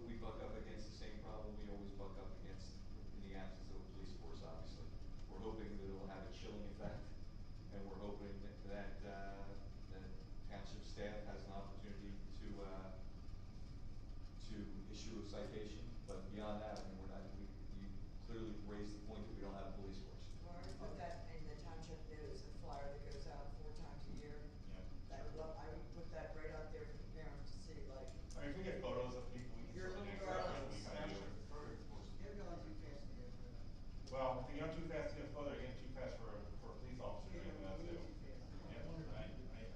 we buck up against the same problem we always buck up against in the absence of a police force, obviously. We're hoping that it'll have a chilling effect, and we're hoping that township staff has an opportunity to issue a citation, but beyond that, I mean, you clearly raised the point that we don't have a police force. Well, I put that in the township news, a flyer that goes out 4 times a year. Yeah. I would put that right out there for the parents to see, like, I mean, if we get photos of people, we can Your certainly little accept girl. it, we can do it. You're going too fast to get rid of that. Well, if you're going too fast to get a photo, you're getting too fast for a police officer to get that too. Yeah, I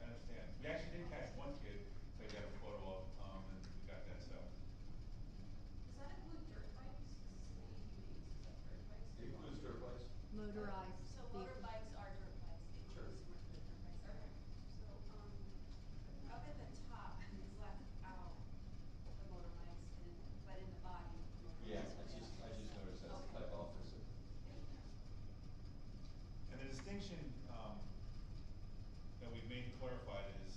understand. We actually did catch one kid that we got a photo of, and we got that, so. Does that include dirt bikes? Is that dirt bikes? It includes dirt bikes. Motorized So vehicles. motorbikes are dirt bikes, they Sure. include the dirt bikes. Okay. So, up at the top is left out the motorbikes but in the body. Yeah, motorbikes I are just there. noticed that's Okay. type opposite. Thank you. And the distinction, that we've made clarified is,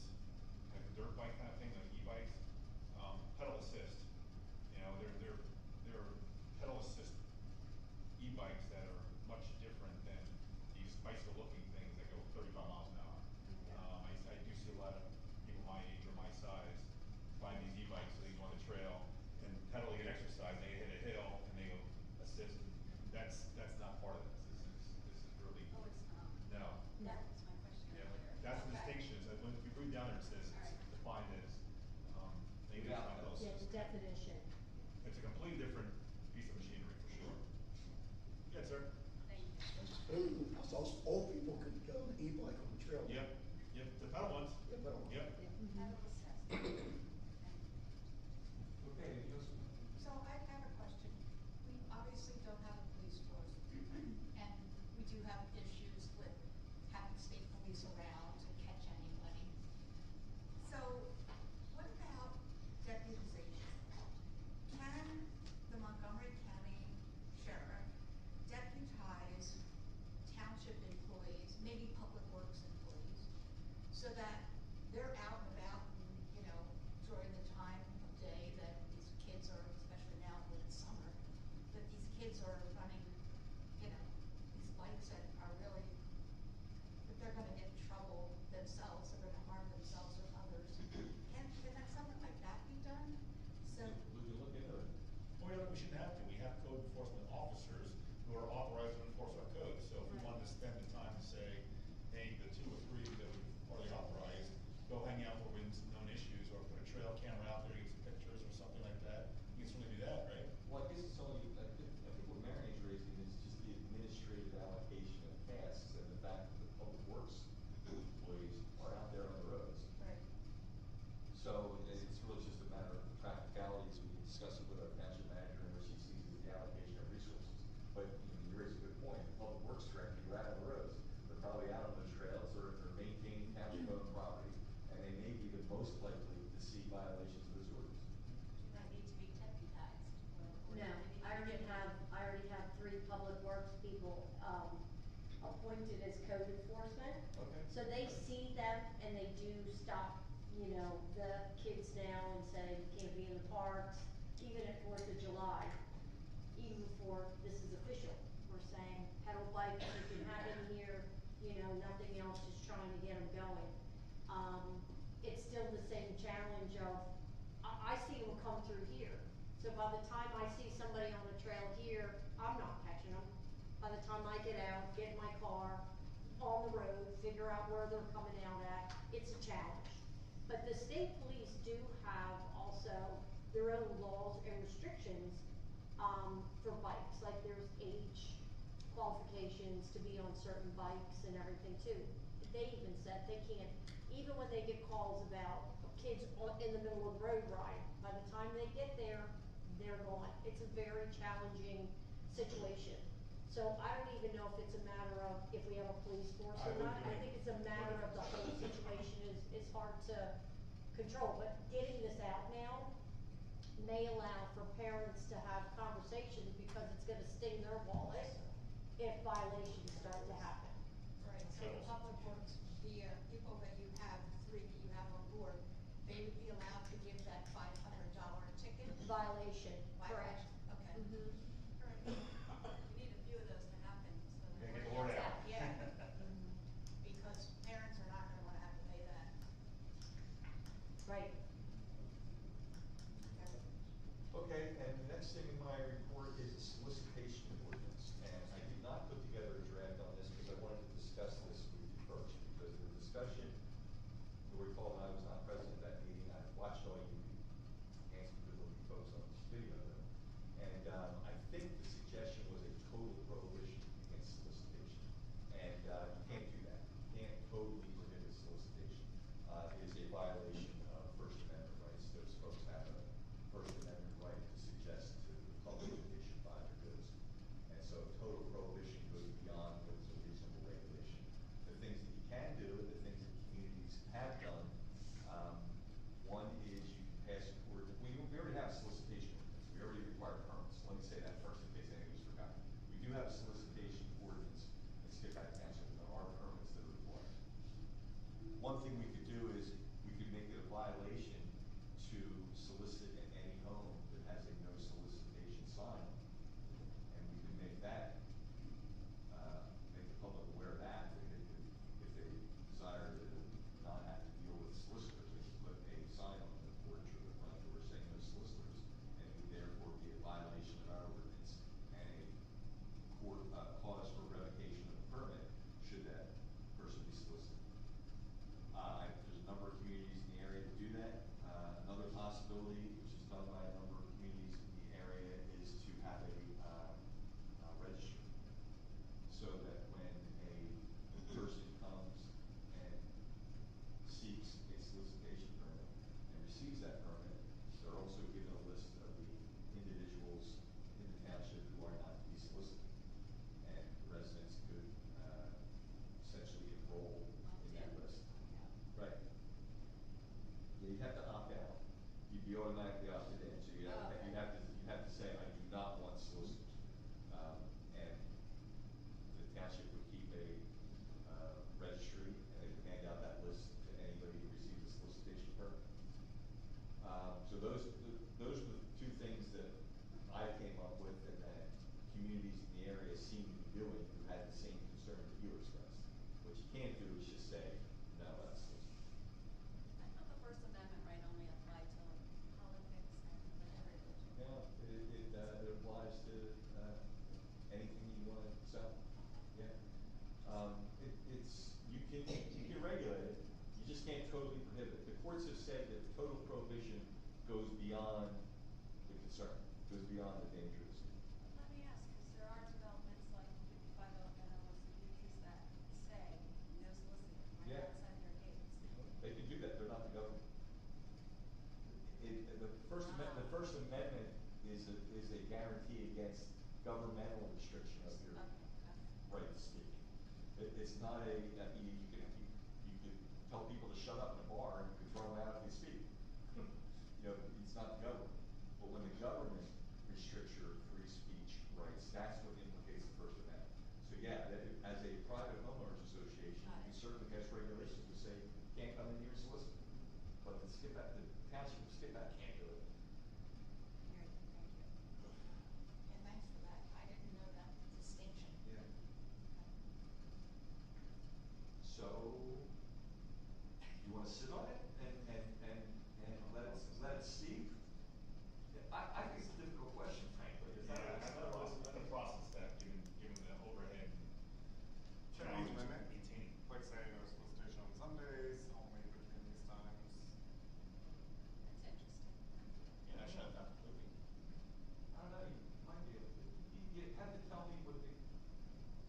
like the dirt bike kind of thing, like e-bikes, pedal assist. You know, they're pedal assist e-bikes that are much different than these bicycle-looking things that go 35 miles an hour. I do see a lot of people my age or my size find these e-bikes, so they go on the trail and pedal, get exercise, they hit a hill and they go assist. That's not part of this. This is really, Oh, it's not. no. That was my question Yeah, earlier. that's the Okay. distinction, is that when you read down there, it says All right. it's defined as, maybe it's Without not those. Yeah, the definition. It's a completely different piece of machinery, for sure. Yes, sir? Thank you. So old people could go on the e-bike on the trail. Yep, the pedal ones. Yeah, pedal. Yep. Pedal assist. Thank you. Okay, anything else? So I have a question. We obviously don't have a police force, and we do have issues with having state police around to catch anybody. So what about deputization? Can the Montgomery County Sheriff deputize township employees, maybe public works employees, so that they're out and about, and, you know, during the time of day that these kids are, especially now when it's summer, that these kids are running, you know, these bikes that are really, that they're gonna get in trouble themselves, they're gonna harm themselves or others. Can that, something like that be done? So, We can look into it. Well, we shouldn't have to. We have code enforcement officers who are authorized to enforce our code. So if we wanted to spend the time to say, hey, the 2 or 3 that we already authorized, go hang out where we've known issues, or put a trail camera out there, get some pictures or something like that, we can certainly do that, right? Well, I guess it's only, I think what Marion's raising is just the administrative allocation of tasks and the fact that the public works employees are out there on the roads. right. So it's really just a matter of practicalities. We can discuss it with our township manager and what she sees as the allocation of resources. But, you raise a good point. The public works director, you're out on the roads. They're probably out on those trails, or if they're maintaining township-owned property, and they may be the most likely to see violations of this ordinance. Do they need to be deputized? or No, do they need to be- I already have 3 public works people, appointed as code enforcement. Okay. So they see them and they do stop, you know, the kids now and say, you can't be in the parks, even at 4th of July. Even before this is official, we're saying pedal bikes, you can have in here, you know, nothing else, just trying to get them going. It's still the same challenge of, I see them come through here. So by the time I see somebody on the trail here, I'm not catching them. By the time I get out, get in my car, on the road, figure out where they're coming out at, it's a challenge. But the state police do have also their own laws and restrictions, for bikes, like there's age qualifications to be on certain bikes and everything too. They even said they can't, even when they get calls about kids in the middle of the road ride, by the time they get there, they're gone. It's a very challenging situation. So I don't even know if it's a matter of if we have a police force or not. I think it's a matter of the whole situation is hard to control. But getting this out now may allow for parents to have conversations, because it's gonna sting their wallet if violations start to happen. Right, so the public works, the people that you have, 3 that you have on board, they would be allowed to give that $500 ticket violation, correct? Violation, okay. Mhm. Alright. We need a few of those to happen, so that. Gotta get the word out. Yeah, because parents are not gonna wanna have to pay that. Right. Okay, and the next thing in my report is the solicitation ordinance, and I did not put together a draft on this because I wanted to discuss this with you first, because the discussion, you'll recall that I was not present at that meeting, I watched all you handsome, good-looking folks on this video, and, I think the suggestion was a total prohibition against solicitation, and, you can't do that, you can't totally prohibit solicitation. It is a violation of First Amendment rights, those folks have a First Amendment right to suggest to the public that they should buy their goods. And so total prohibition goes beyond what is a reasonable regulation. The things that you can do, and the things that communities have done, one is you can pass an ordinance. We already have a solicitation ordinance. We already require permits. Let me say that first in case anybody's forgotten. We do have a solicitation ordinance in Skippack Township. There are permits that are required. One thing we could do is we could make it a violation to solicit in any home that has a no solicitation sign on it. And we could make that, make the public aware of that, that they could, if they desire to not have to deal with solicitors, they could put a sign on the porch or the front door saying no solicitors, and it would therefore be a violation of our ordinance and a court, cause for revocation of the permit should that person be solicited. There's a number of communities in the area that do that. Another possibility, which is done by a number of communities in the area, is to have a registry. So that when a person comes and seeks a solicitation permit and receives that permit, they're also given a list of the individuals in the township who are not to be solicited. And residents could essentially enroll in that list. Right. Yeah, you have to opt out. You'd be automatically opted in, so you have to say, I do not want solicitors. And the township would keep a registry, and they would hand out that list to anybody who receives a solicitation permit. So those are the two things that I came up with and that communities in the area seem to be doing who had the same concern that you expressed. What you can't do is just say, no, that's solicitation. I thought the First Amendment right only applied to like politics and like religion. No, it applies to, anything you wanna sell, yeah. You can regulate it, you just can't totally prohibit it. The courts have said that total prohibition goes beyond the concern, goes beyond the danger of the scheme. Let me ask, because there are developments like 55 Elephant communities that say no soliciting Yeah. right outside their gates. They can do that, they're not the government. The First Amendment is a guarantee against governmental restriction of your right to speak. It's not you could tell people to shut up in a bar and you could throw them out if they speak. It's not the government. But when the government restricts your free speech rights, that's what implicates the First Amendment. So yeah, as a private homeowners association, you can certainly pass regulations to say you can't come in here and solicit. But the township of Skippack can't do it. Great, thank you. And thanks for that, I didn't know that distinction. Yeah. So, you wanna sit on it and let it steep? I think it's a difficult question, frankly. It's not. Yeah, I'm gonna process that, given the overhead challenges of maintaining. Like saying no solicitation on Sundays, only between these times. That's interesting. Yeah, I shut it down completely. I don't know, you might be able to, you have to tell me what the,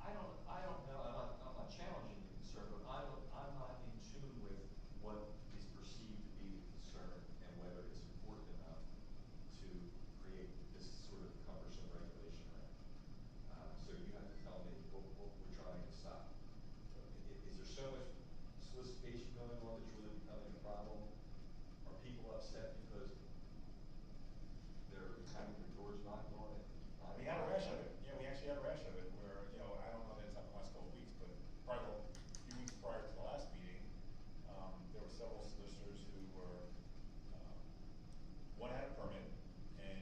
I don't know, I'm not challenging the concern, but I'm not in tune with what is perceived to be the concern and whether it's important enough to create this sort of cumbersome regulation around. So you have to tell me what we're trying to stop. Is there so much solicitation going on that's really becoming a problem? Are people upset because they're having their doors knocked on it? We had a rash of it. Yeah, we actually had a rash of it where, I don't know that it's happened the last couple of weeks, but a few weeks prior to the last meeting, there were several solicitors who were, one had a permit and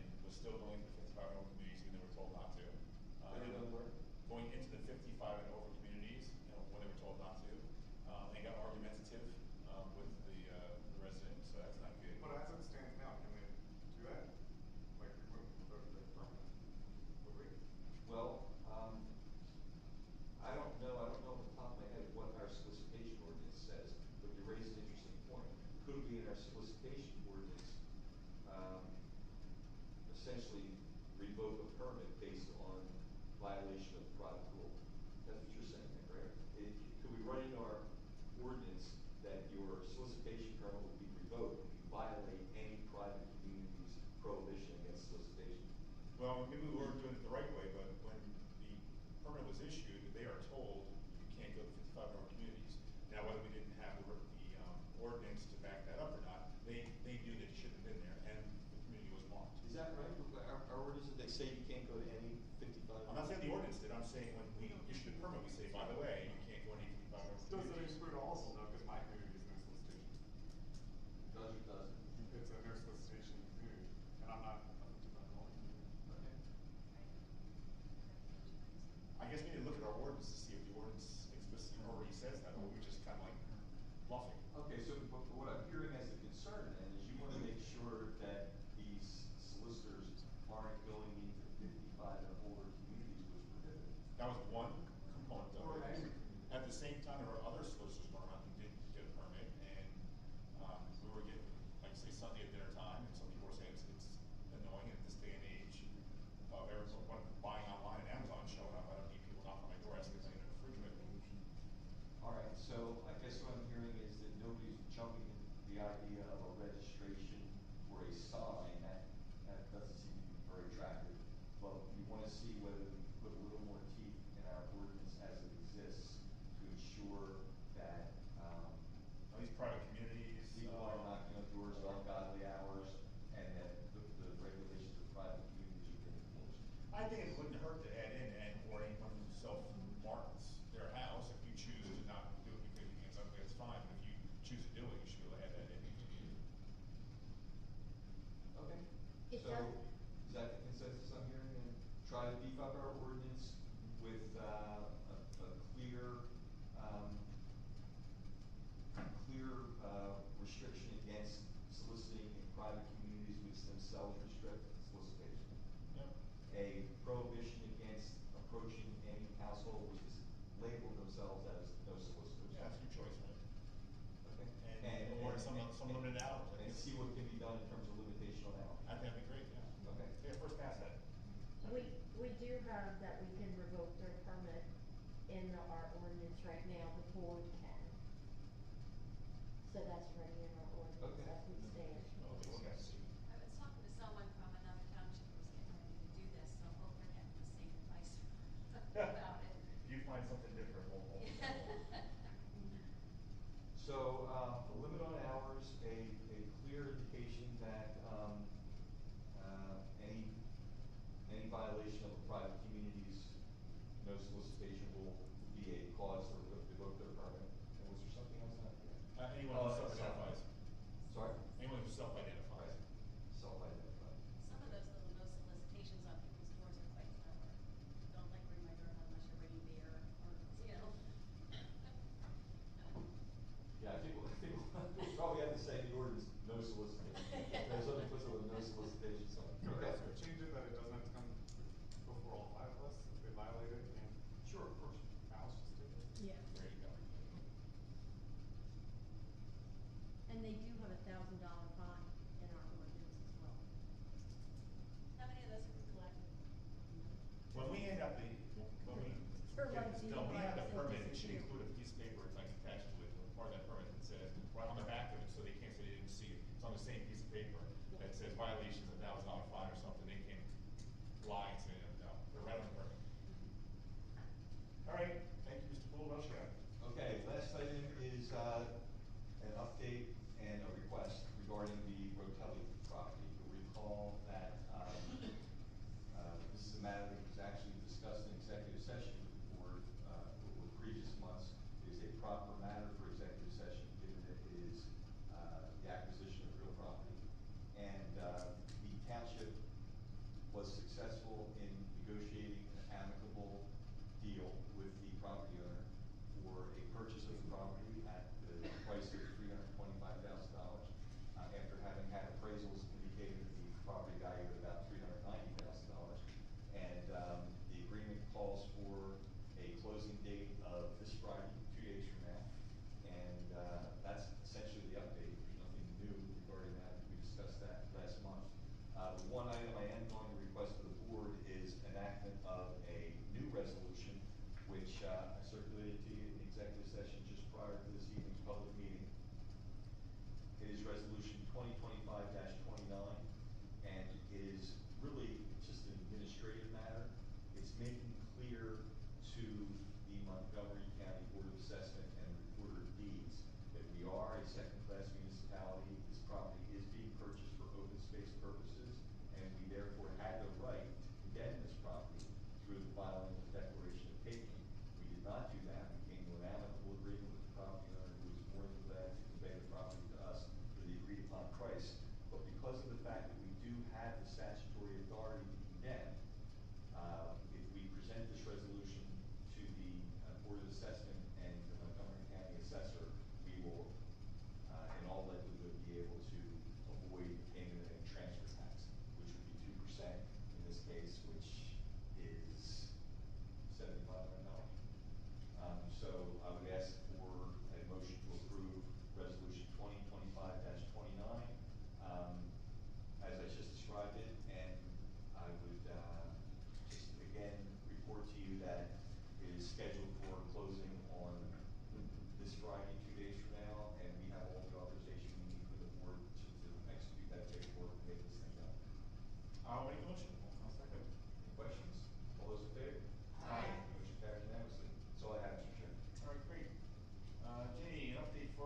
Well, I don't know off the top of my head what our solicitation ordinance says, but you raised an interesting point. Could we in our solicitation ordinance, essentially revoke a permit based on violation of the private rule? That's what you're saying, correct? Could we write into our ordinance that your solicitation permit will be revoked if you violate any private community's prohibition against solicitation? Well, maybe we weren't doing it the right way, but when the permit was issued, they are told you can't go to 55 hour communities. Now, whether we didn't have the ordinance to back that up or not, they knew that it shouldn't have been there, and the community was marked. Is that right? Our ordinance, they say you can't go to any 55? I'm not saying the ordinance did, I'm saying when we issued the permit, we say, by the way, you can't go to any 55 hour Does it communities. include also though, because my community is no solicitation. Does or doesn't? It's a no solicitation community, and I'm not a 55 hour community. Okay. I guess we need to look at our ordinance to see if the ordinance explicitly already says that, or we're just kind of like bluffing. Okay, so but what I'm hearing as a concern then is you want to make sure that these solicitors aren't going into 55 and older communities, which prohibit. That was one component of Or it. any At the same time, there were other solicitors going around who didn't get a permit, and we were getting, like say, Sunday at dinner time, and some people were saying it's annoying at this day and age of everyone buying online and Amazon showing up. I don't need people knocking on my door asking if I need a refrigerator. All right, so I guess what I'm hearing is that nobody's jumping at the idea of a registration for a sign. That doesn't seem to be very attractive. But we want to see whether we put a little more teeth in our ordinance as it exists to ensure that These private communities. people aren't knocking on doors at ungodly hours, and that the regulations of private communities are being enforced. I think it wouldn't hurt to add in and or anyone who self-markets their house. If you choose to not do it because you think it's ugly, that's fine. But if you choose to do it, you should be able to add that in. Okay. It So, does- is that the consensus I'm hearing? And try to beef up our ordinance with a clear, restriction against soliciting in private communities which themselves restrict solicitation. Yep. A prohibition against approaching any household which has labeled themselves as no solicitors. Yeah, that's your choice, right? Okay. Or some limited hours. And see what can be done in terms of limitation on hours. I think that'd be great, yeah. Okay. Yeah, first pass that. We do have that we can revoke their permit in our ordinance right now, the board can. So that's already in our ordinance Okay. as we stand. Oh, okay. I was talking to someone from another township who was getting ready to do this, so I hope they're getting the same advice about it. If you find something different, we'll. So, a limit on hours, a clear indication that, any violation of a private community's no solicitation will be a cause to revoke their permit. And was there something else out there? Anyone who self-identifies. Sorry? Anyone who self-identifies. Self-identified. Some of those little no solicitations on people's doors are quite clever. Don't like ring my doorbell unless you're bringing beer or, you know. Yeah, I think we'll probably have to say in the ordinance, no solicitation. There's something puts it with no solicitation sign. Could we Okay. also change it that it doesn't have to come before all 5 of us if they violate it, and Sure, of course. Alice just did it? Yeah. There you go. And they do have $1,000 fine in our ordinance as well. How many of those have we collected? When we end up when we For get like this done, we have the DUIs, permit, they it should disappear. include a piece of paper, it's like attached to it, or part of that permit that says, right on the back of it, so they can't say they didn't see it. It's on the same piece of paper that says violation is $1,000 fine or something, they can't lie and say, no, they're right on the permit. All right, thank you, Mr. Poole, what else you got? Okay, last item is, an update and a request regarding the Rotelli property. You'll recall that, this is a matter that was actually discussed in executive session with the board, over previous months. It is a proper matter for executive session, given that it is, the acquisition of real property. And, the township was successful in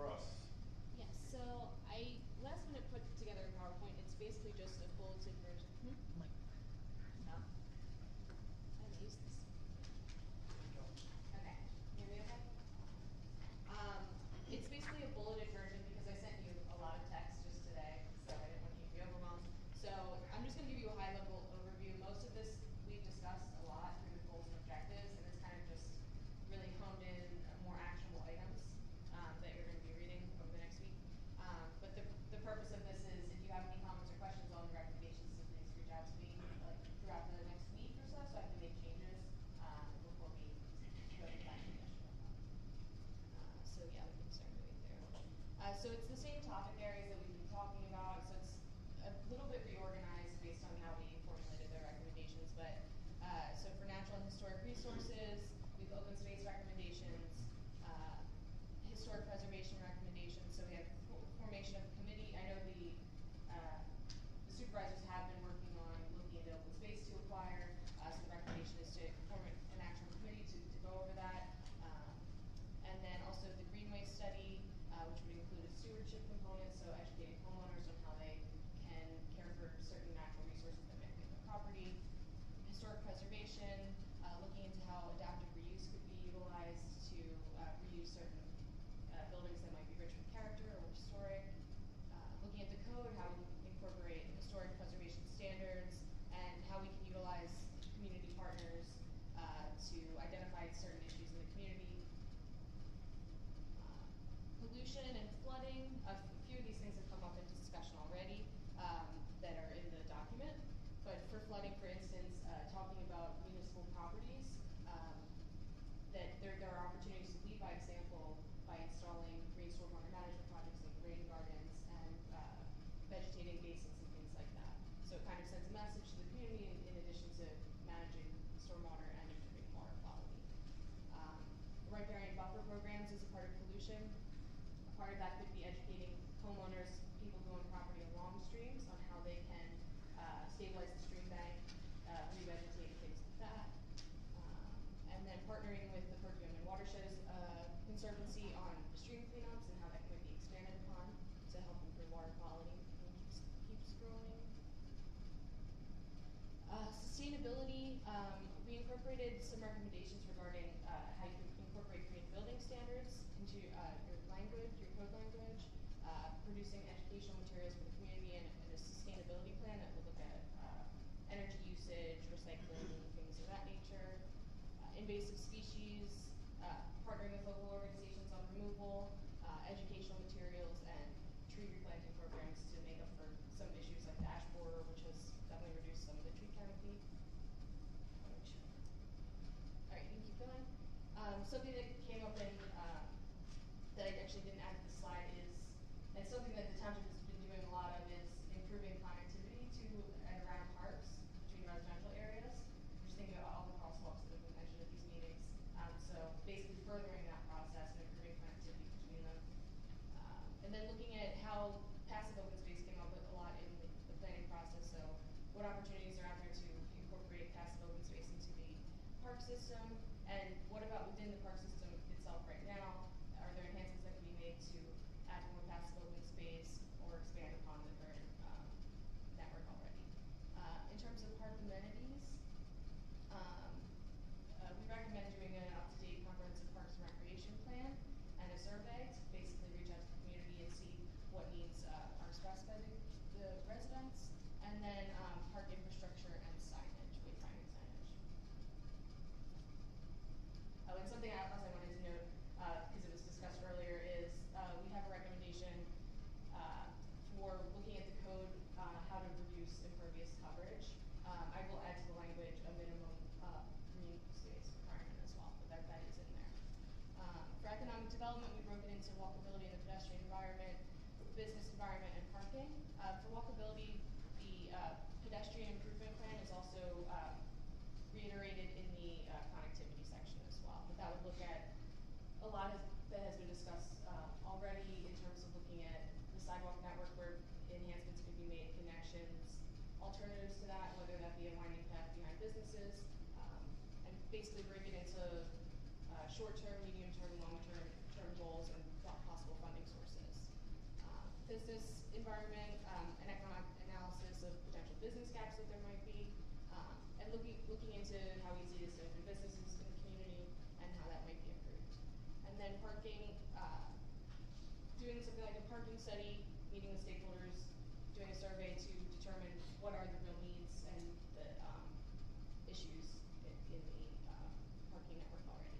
for us? Yes, so I last minute put together a PowerPoint. It's basically just a bulleted version. No? I haven't used this. Okay. Hear me okay? It's basically a bulleted version because I sent you a lot of text just today, so I didn't want you to be overwhelmed. So I'm just going to give you a high level overview. Most of this we've discussed a lot through the goals and objectives, and it's kind of just really honed in more actionable items that you're going to be reading over the next week. But the purpose of this is if you have any comments or questions on the recommendations, so please reach out to me like throughout the next week or so I can make changes before we go to that session. So yeah, we can start moving through. So it's the same topic areas that we've been talking about, so it's a little bit reorganized based on how we formulated the recommendations, but so for natural and historic resources, we have open space recommendations, historic preservation recommendations, so we have formation of committee. I know the supervisors have been working on looking into open space to acquire, so the recommendation is to form an actual committee to go over that. And then also the greenway study, which would include a stewardship component, so educating homeowners on how they can care for certain natural resources that might be in their property. Historic preservation, looking into how adaptive reuse could be utilized to reuse certain buildings that might be rich with character or historic. Looking at the code, how we incorporate historic preservation standards, and how we can utilize community partners to identify certain issues in the community. Pollution and flooding, a few of these things have come up in discussion already that are in the document. But for flooding, for instance, talking about municipal properties, that there are opportunities to lead by example by installing green stormwater management projects like rain gardens and vegetating basins and things like that. So it kind of sends a message to the community in addition to managing stormwater and improving water quality. Riparian buffer programs is a part of pollution. A part of that could be educating homeowners, people who own property along streams, on how they can stabilize the stream bank, revegetate, things like that. And then partnering with the Perkiomen Watershed Conservancy on stream cleanups and how that could be expanded upon to help improve water quality. And keeps growing. Sustainability, we incorporated some recommendations regarding how you can incorporate green building standards into your language, your code language, producing educational materials for the community, and a sustainability plan that will look at energy usage, recycling, things of that nature. Invasive species, partnering with local organizations on removal, educational materials, and tree replanting programs to make up for some issues like the ash borer, which has definitely reduced some of the tree canopy. Alright, you can keep going. Something that came up in that I actually didn't add to the slide is, and something that the township has been doing a lot of, is improving connectivity to and around parks between residential areas. I'm just thinking about all the crosswalks that have been mentioned at these meetings. So basically furthering that process and improving connectivity between them. And then looking at how passive open space came up with a lot in the planning process. So what opportunities are out there to incorporate passive open space into the park system, and what about within the park system itself right now? Are there enhancements that can be made to add more passive open space or expand upon the current network already? In terms of park amenities, we recommend doing an up-to-date comprehensive parks and recreation plan and a survey to basically reach out to the community and see what needs are expressed by the residents, and then park infrastructure and signage, wayfinding signage. Oh, and something else I wanted to note, because it was discussed earlier, is we have a recommendation for looking at the code, how to reduce impervious coverage. I will add to the language a minimum green space requirement as well, but that is in there. For economic development, we broke it into walkability in the pedestrian environment, business environment, and parking. For walkability, the pedestrian improvement plan is also reiterated in the connectivity section as well. But that would look at a lot that has been discussed already in terms of looking at the sidewalk network where enhancements could be made, connections, alternatives to that, whether that be a winding path behind businesses, and basically break it into short-term, medium-term, long-term goals and possible funding sources. business environment, an economic analysis of potential business gaps that there might be, and looking into how easy it is to open businesses in the community and how that might be improved. And then parking, doing something like a parking study, meeting with stakeholders, doing a survey to determine what are the real needs and the issues in the parking network already.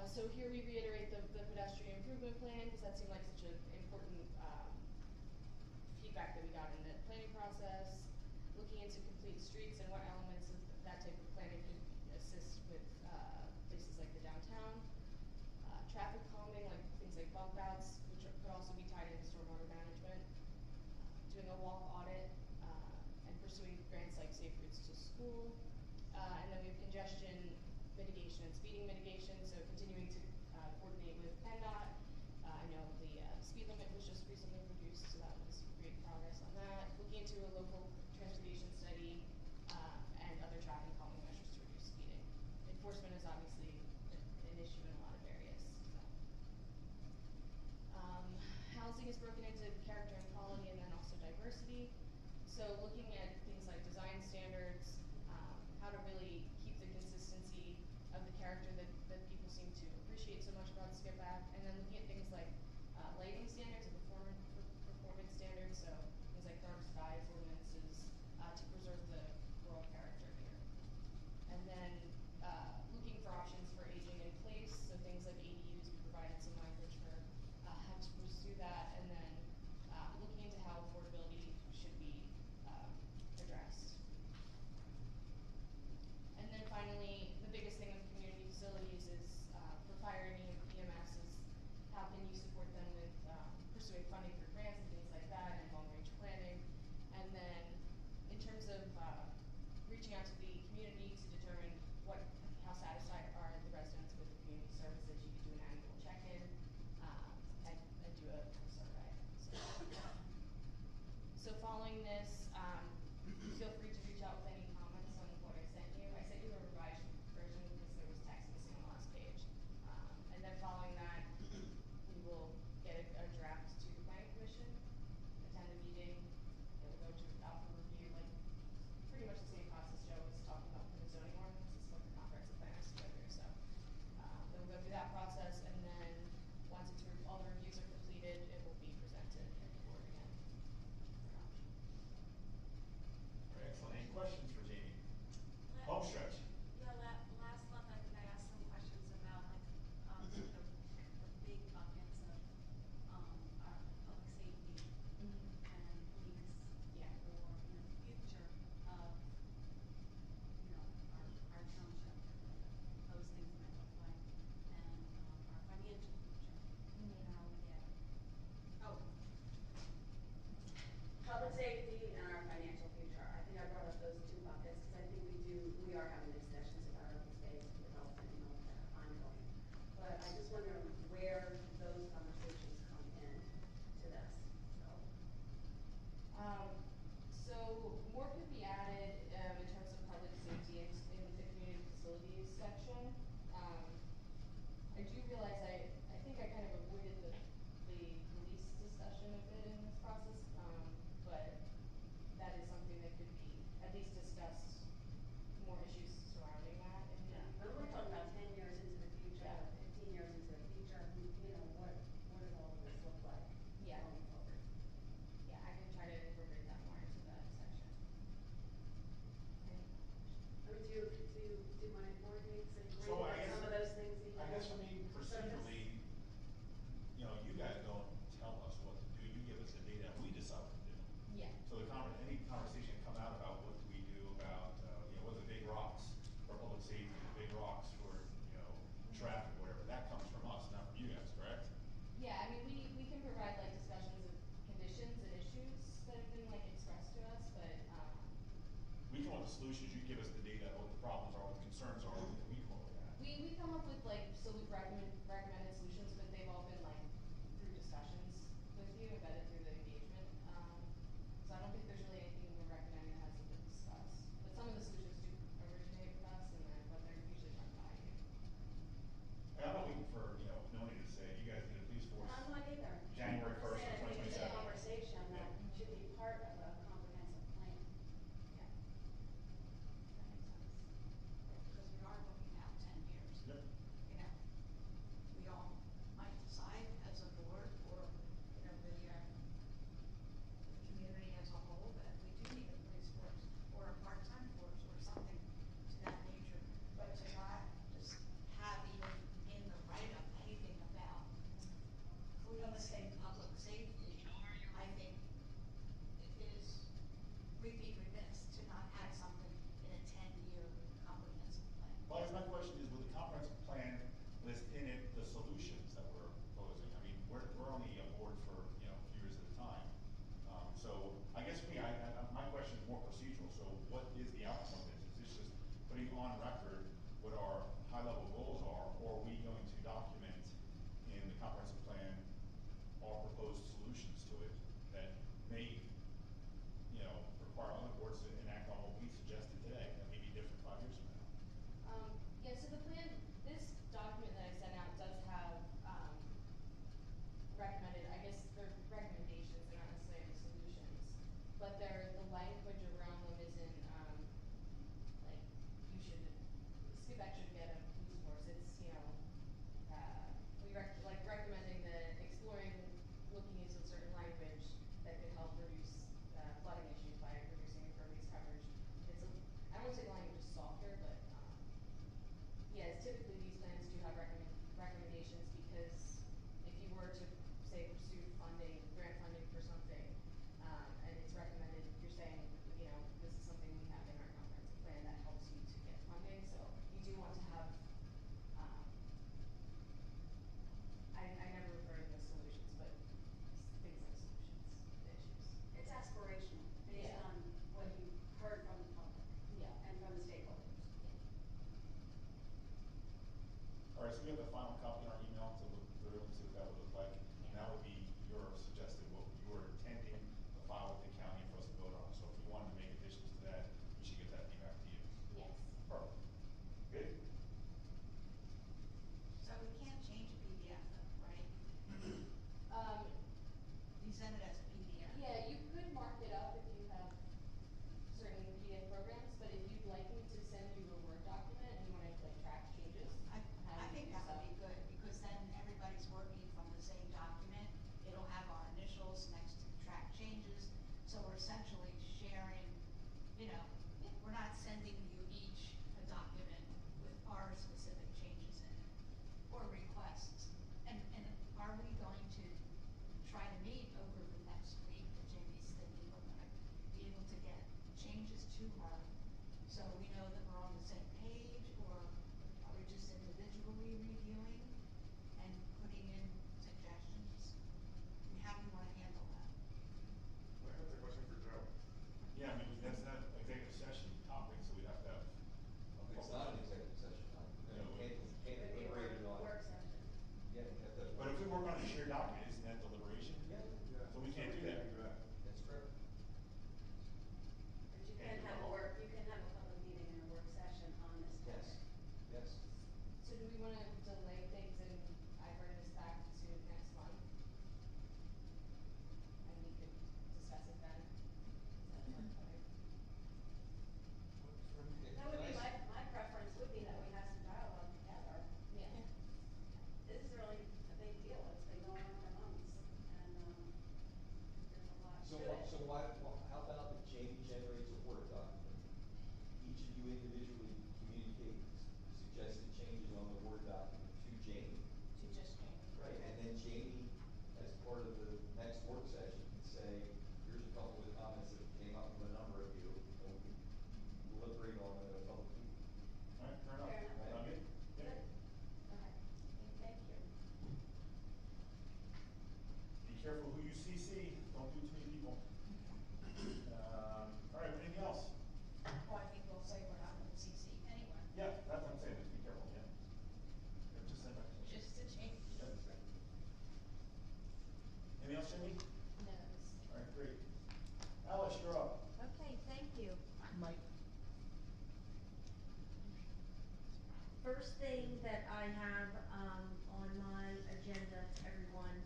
So here we reiterate the pedestrian improvement plan because that seemed like such an important feedback that we got in the planning process. Looking into complete streets and what elements of that type of planning could assist with places like the downtown. Traffic calming, like things like bump outs, which could also be tied into stormwater management. Doing a walk audit and pursuing grants like Safe Routes to School. And then we have congestion mitigation and speeding mitigation, so continuing to coordinate with PennDOT. I know the speed limit was just recently reduced, so that was great progress on that. Looking into a local transportation study and other traffic calming measures to reduce speeding. Enforcement is obviously an issue in a lot of areas. So. Housing is broken into character and quality and then also diversity. So looking at things like design standards, how to really keep the consistency of the character that people seem to appreciate so much about Skippack, and then looking at things like lighting standards and performance standards, so things like dark skies ordinances to preserve the rural character here. And then looking for options for aging in place, so things like ADUs, we provided some language for how to pursue that, and then looking into how affordability should be addressed. And then finally, the biggest thing with community facilities is for fire and EMS is how can you support them with pursuing funding for grants and things like that and long-range planning. And then in terms of reaching out to the community to determine how satisfied are the residents with the community services, you could do an annual check-in and do a survey. So following this, feel free to reach out with any comments on what I sent you. I sent you a revised version because there was text missing on the last page. And then following that, we will get a draft to the planning commission, attend a meeting, it will go out for review, like pretty much the same process Joe was talking about for the zoning ordinance, is what the comprehensive plan has to go through. So it will go through that process, and then once all the reviews are completed, it will be presented at the board again. Very excellent. Any questions for Jamie? Home stretch. Yeah, last month I think I asked some questions about like the big buckets of our public safety and police. Yeah. Or future of our township, those things might look like, and our financial future, how we get. Oh. Public safety and our financial future. I think I brought up those two buckets because I think we are having discussions about open space and development and all that ongoing. But I just wonder where those conversations come in to this. So more could be added in terms of public safety in the community facilities section. I do realize I think I kind of avoided the police discussion of it in this process, but that is something that could be at least discussed, more issues surrounding that. But we're talking about 10 years into the future, Yeah. 15 years into the future. What does all of this look like Yeah. going forward? Yeah, I can try to incorporate that more into that section. I mean, do my board mates agree So I that guess- some of those things need to I guess for happen? me, procedurally, you guys don't tell us what to do. You give us the data and we decide what to do. Yeah. So any conversation come out about what do we do about, what are the big rocks for public safety, the big rocks for, traffic, whatever, that comes from us, not from you guys, correct? Yeah, I mean, we can provide like discussions of conditions and issues that have been like expressed to us, but We come up with solutions, you give us the data, what the problems are, what the concerns are, and we come up with that. we come up with like recommended solutions, but they've all been like through discussions with you, embedded through the engagement. So I don't think there's really anything we're recommending that hasn't been discussed. But some of the solutions do originate with us, but they're usually run by you. And I'm not waiting for, Noni to say, you guys need a police force. I'm not either. that should get a police force, it's, you know, recommending that exploring, looking into certain language that could help reduce, flooding issues by reducing impervious coverage. It's I won't say the language is softer, but, yes, typically these plans do have recommendations, because if you were to, say, pursue funding, grant funding for something, and it's recommended, you're saying, you know, this is something we have in our comprehensive plan that helps you to get funding, so you do want to have, I never refer to them as solutions, but things like solutions to issues. It's aspirational, based Yeah. on what you heard from the public. Yeah. And from the stakeholders. All right, so we have the final copy in our email to look through and see what that would look like. And that would be your suggested, what you were intending to file with the county for us to vote on. So if you wanted to make additions to that, we should get that feedback to you. Yes. Perfect. Good? So we can't change a PDF though, right? You send it as a PDF. Yeah, you could mark it up if you have certain PDF programs, but if you'd like me to send you a Word document and you wanna like track changes, I I'm happy think to do that so. would be good, because then everybody's working from the same document. It'll have our initials next to the track changes, so we're essentially sharing, you know, we're not sending you each a document with our specific changes in it, or requests. And are we going to try to meet over the next week, that Jamie's thinking we're gonna be able to get changes to her, so we know that we're on the same page, or are we just individually reviewing and putting in suggestions? I mean, how do you wanna handle that? I have a question for Joe. Yeah, I mean, that's not executive session topic, so we'd have to have. It's not an executive session, No, can't deliberate it on. Work session. Yeah, we have to. But if we work on a shared document, isn't that deliberation? Yeah. Yeah. So we can't do that. That's correct. But you can have a public meeting and a work session on this topic. Yes. So do we wanna delay things and I bring this back to next month? And we could discuss it then? Does that work better? That would be my preference would be that we have some dialogue together. Yeah. This is really a big deal, it's been going on for months, and, there's a lot to it. So how about if Jamie generates a Word document? Each of you individually communicate suggested changes on the Word document to Jamie. To just Jamie? Right, and then Jamie, as part of the next work session, can say, here's a couple of the comments that came up from a number of you, and we can deliberate on them in a public meeting. All right, fair enough. Fair enough. Sound good? Good. Okay. Thank you. Be careful who you CC, don't do too many people. All right, anything else? Well, I think we'll say we're not gonna CC anyone. Yeah, that's what I'm saying, just be careful, yeah. Yeah, just send back to me. Just to change. Yeah. Anything else, Jamie? No. All right, great. Alice, you're up. Okay, thank you. Mike, First thing that I have, on my agenda, everyone,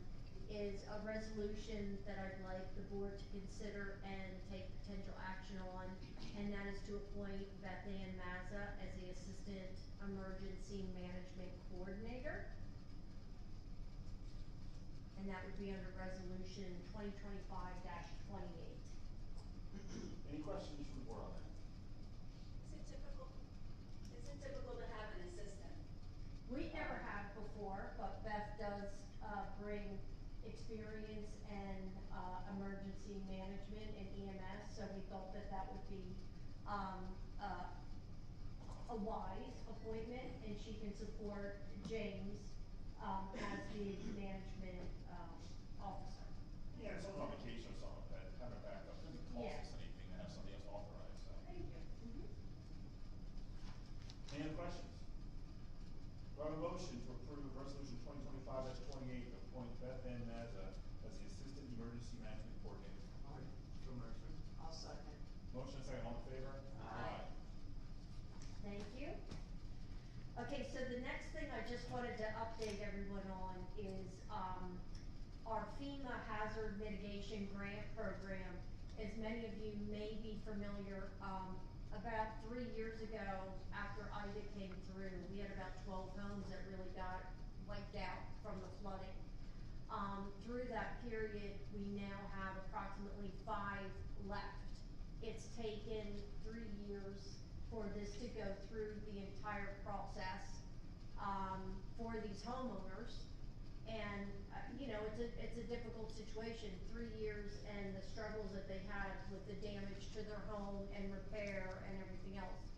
is a resolution that I'd like the board to consider and take potential action on, and that is to appoint Beth Ann Mazza as the Assistant Emergency Management Coordinator. And that would be under resolution 2025-28. Any questions from the board on that? Is it typical to have an assistant? We never have before, but Beth does, bring experience and, emergency management and EMS, so we thought that that would be, a wise appointment, and she can support James, as the management, officer. Yeah, if someone's on vacation or something like that, have a backup, doesn't cost Yeah. us anything to have somebody else authorized, so. Thank you. Any other questions? Do I have a motion to approve resolution 2025-28 to appoint Beth Ann Mazza as the Assistant Emergency Management Coordinator? So motion. I'll second. Motion and second, all in favor? Aye. Thank you. Okay, so the next thing I just wanted to update everyone on is, our FEMA Hazard Mitigation Grant Program. As many of you may be familiar, about 3 years ago, after Ida came through, we had about 12 homes that really got wiped out from the flooding. Through that period, we now have approximately 5 left. It's taken 3 years for this to go through the entire process, for these homeowners. And, you know, it's a difficult situation, 3 years and the struggles that they had with the damage to their home and repair and everything else.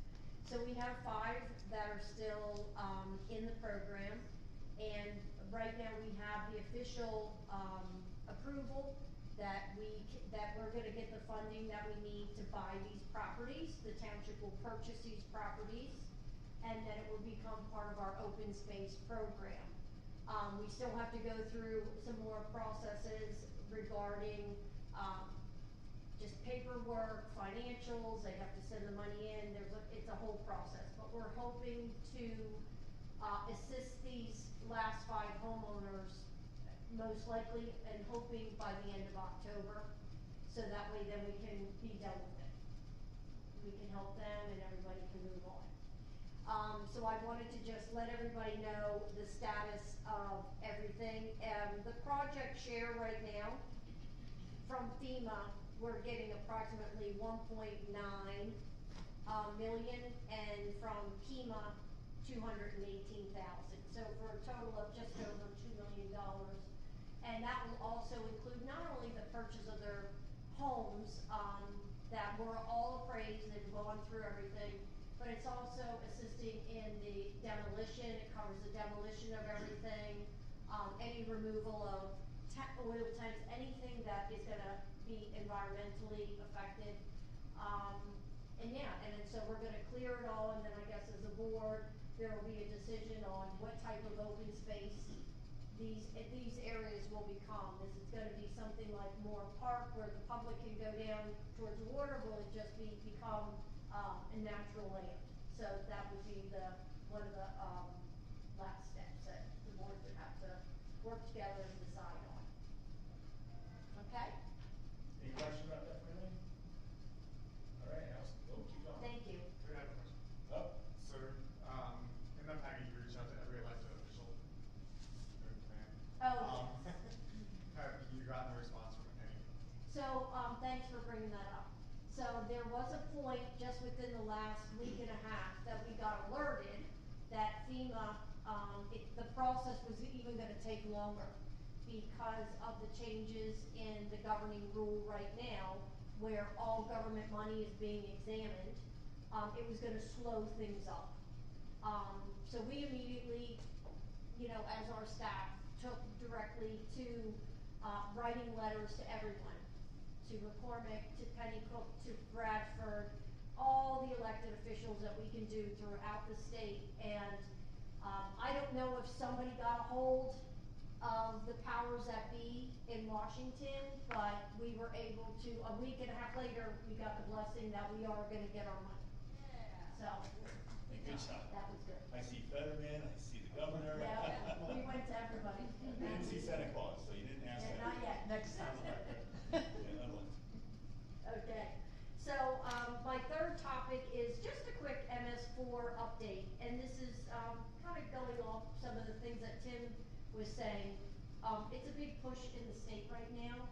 So we have 5 that are still, in the program, and right now we have the official, approval that we're gonna get the funding that we need to buy these properties. The township will purchase these properties, and then it will become part of our open space program. We still have to go through some more processes regarding, just paperwork, financials, they have to send the money in, it's a whole process. But we're hoping to, assist these last 5 homeowners, most likely, and hoping by the end of October, so that way then we can be done with it. We can help them and everybody can move on. So I wanted to just let everybody know the status of everything. The project share right now from FEMA, we're getting approximately 1.9 million, and from PEMA, 218,000. So for a total of just over $2 million. And that will also include not only the purchase of their homes, that were all appraised and gone through everything, but it's also assisting in the demolition. It covers the demolition of everything, any removal of oil tanks, anything that is gonna be environmentally affected. And yeah, and then so we're gonna clear it all, and then I guess as a board, there will be a decision on what type of open space these areas will become. Is it gonna be something like more park where the public can go down towards the water? Will it just become a natural land? So that would be one of the last steps that the board would have to work together and decide on. Okay? Any questions about that, Franny? All right, Alice, go, keep going. Thank you. I have a question. Oh, So, in that package, you reach out to every elected official during plan. Oh, yes. Have you gotten a response from any? So, thanks for bringing that up. So there was a point just within the last week and a half that we got alerted that FEMA, the process was even gonna take longer because of the changes in the governing rule right now, where all government money is being examined. It was gonna slow things up. So we immediately, you know, as our staff, took directly to, writing letters to everyone, to McCormick, to Pennycook, to Bradford, all the elected officials that we can do throughout the state. And I don't know if somebody got a hold of the powers that be in Washington, but we were able to, a week and a half later, we got the blessing that we are gonna get our money. So, hey, good job. that was good. I see Fetterman, I see the governor. Yeah, we went to everybody. You didn't see Santa Claus, so you didn't ask Yeah, that. not yet. Next time. Yeah, unlikely. Okay, so, my third topic is just a quick MS4 update, and this is, kind of going off some of the things that Tim was saying. It's a big push in the state right now,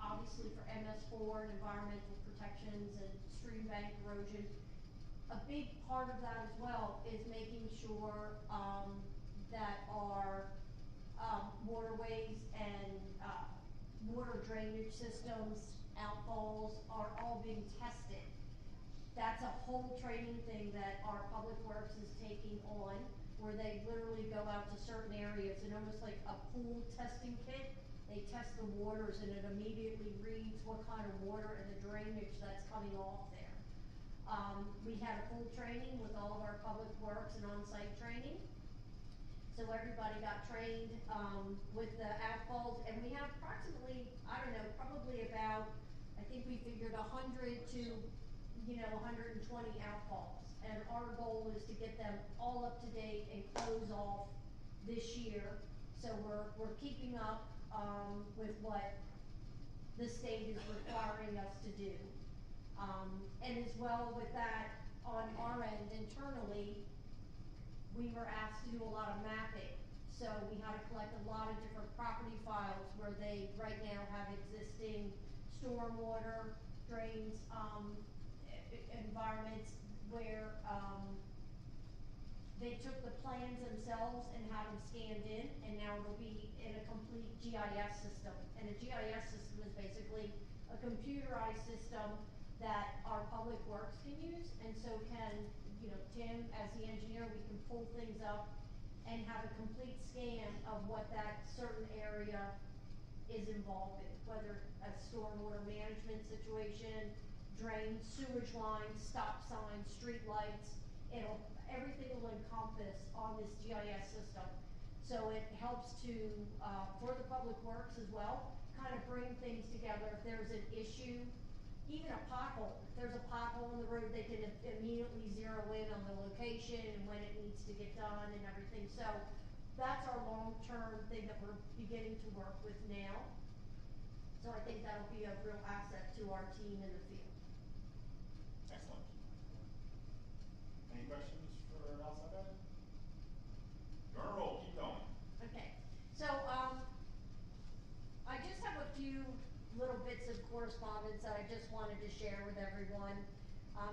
obviously for MS4 and environmental protections and stream bank erosion. A big part of that as well is making sure, that our, waterways and, water drainage systems, outfalls are all being tested. That's a whole training thing that our public works is taking on, where they literally go out to certain areas and almost like a pool testing kit. They test the waters and it immediately reads what kind of water and the drainage that's coming off there. We had a full training with all of our public works and on-site training. So everybody got trained, with the outfalls, and we have approximately, I don't know, probably about, I think we figured 100 to, 120 outfalls. And our goal is to get them all up to date and close off this year. So we're keeping up, with what the state is requiring us to do. And as well with that, on our end internally, we were asked to do a lot of mapping. So we had to collect a lot of different property files where they right now have existing stormwater drains, environments where, they took the plans themselves and had them scanned in, and now it'll be in a complete GIS system. And a GIS system is basically a computerized system that our public works can use, and so can, Tim, as the engineer, we can pull things up and have a complete scan of what that certain area is involved in, whether a stormwater management situation, drains, sewage lines, stop signs, street lights. Everything will encompass on this GIS system. So it helps to, for the public works as well, kind of bring things together. If there's an issue, even a pothole, if there's a pothole in the road, they can immediately zero in on the location and when it needs to get done and everything. So that's our long-term thing that we're beginning to work with now. So I think that'll be a real asset to our team in the field. Excellent. Any questions for Alzheimer? You're on a roll, keep going. Okay, so, I just have a few little bits of correspondence that I just wanted to share with everyone.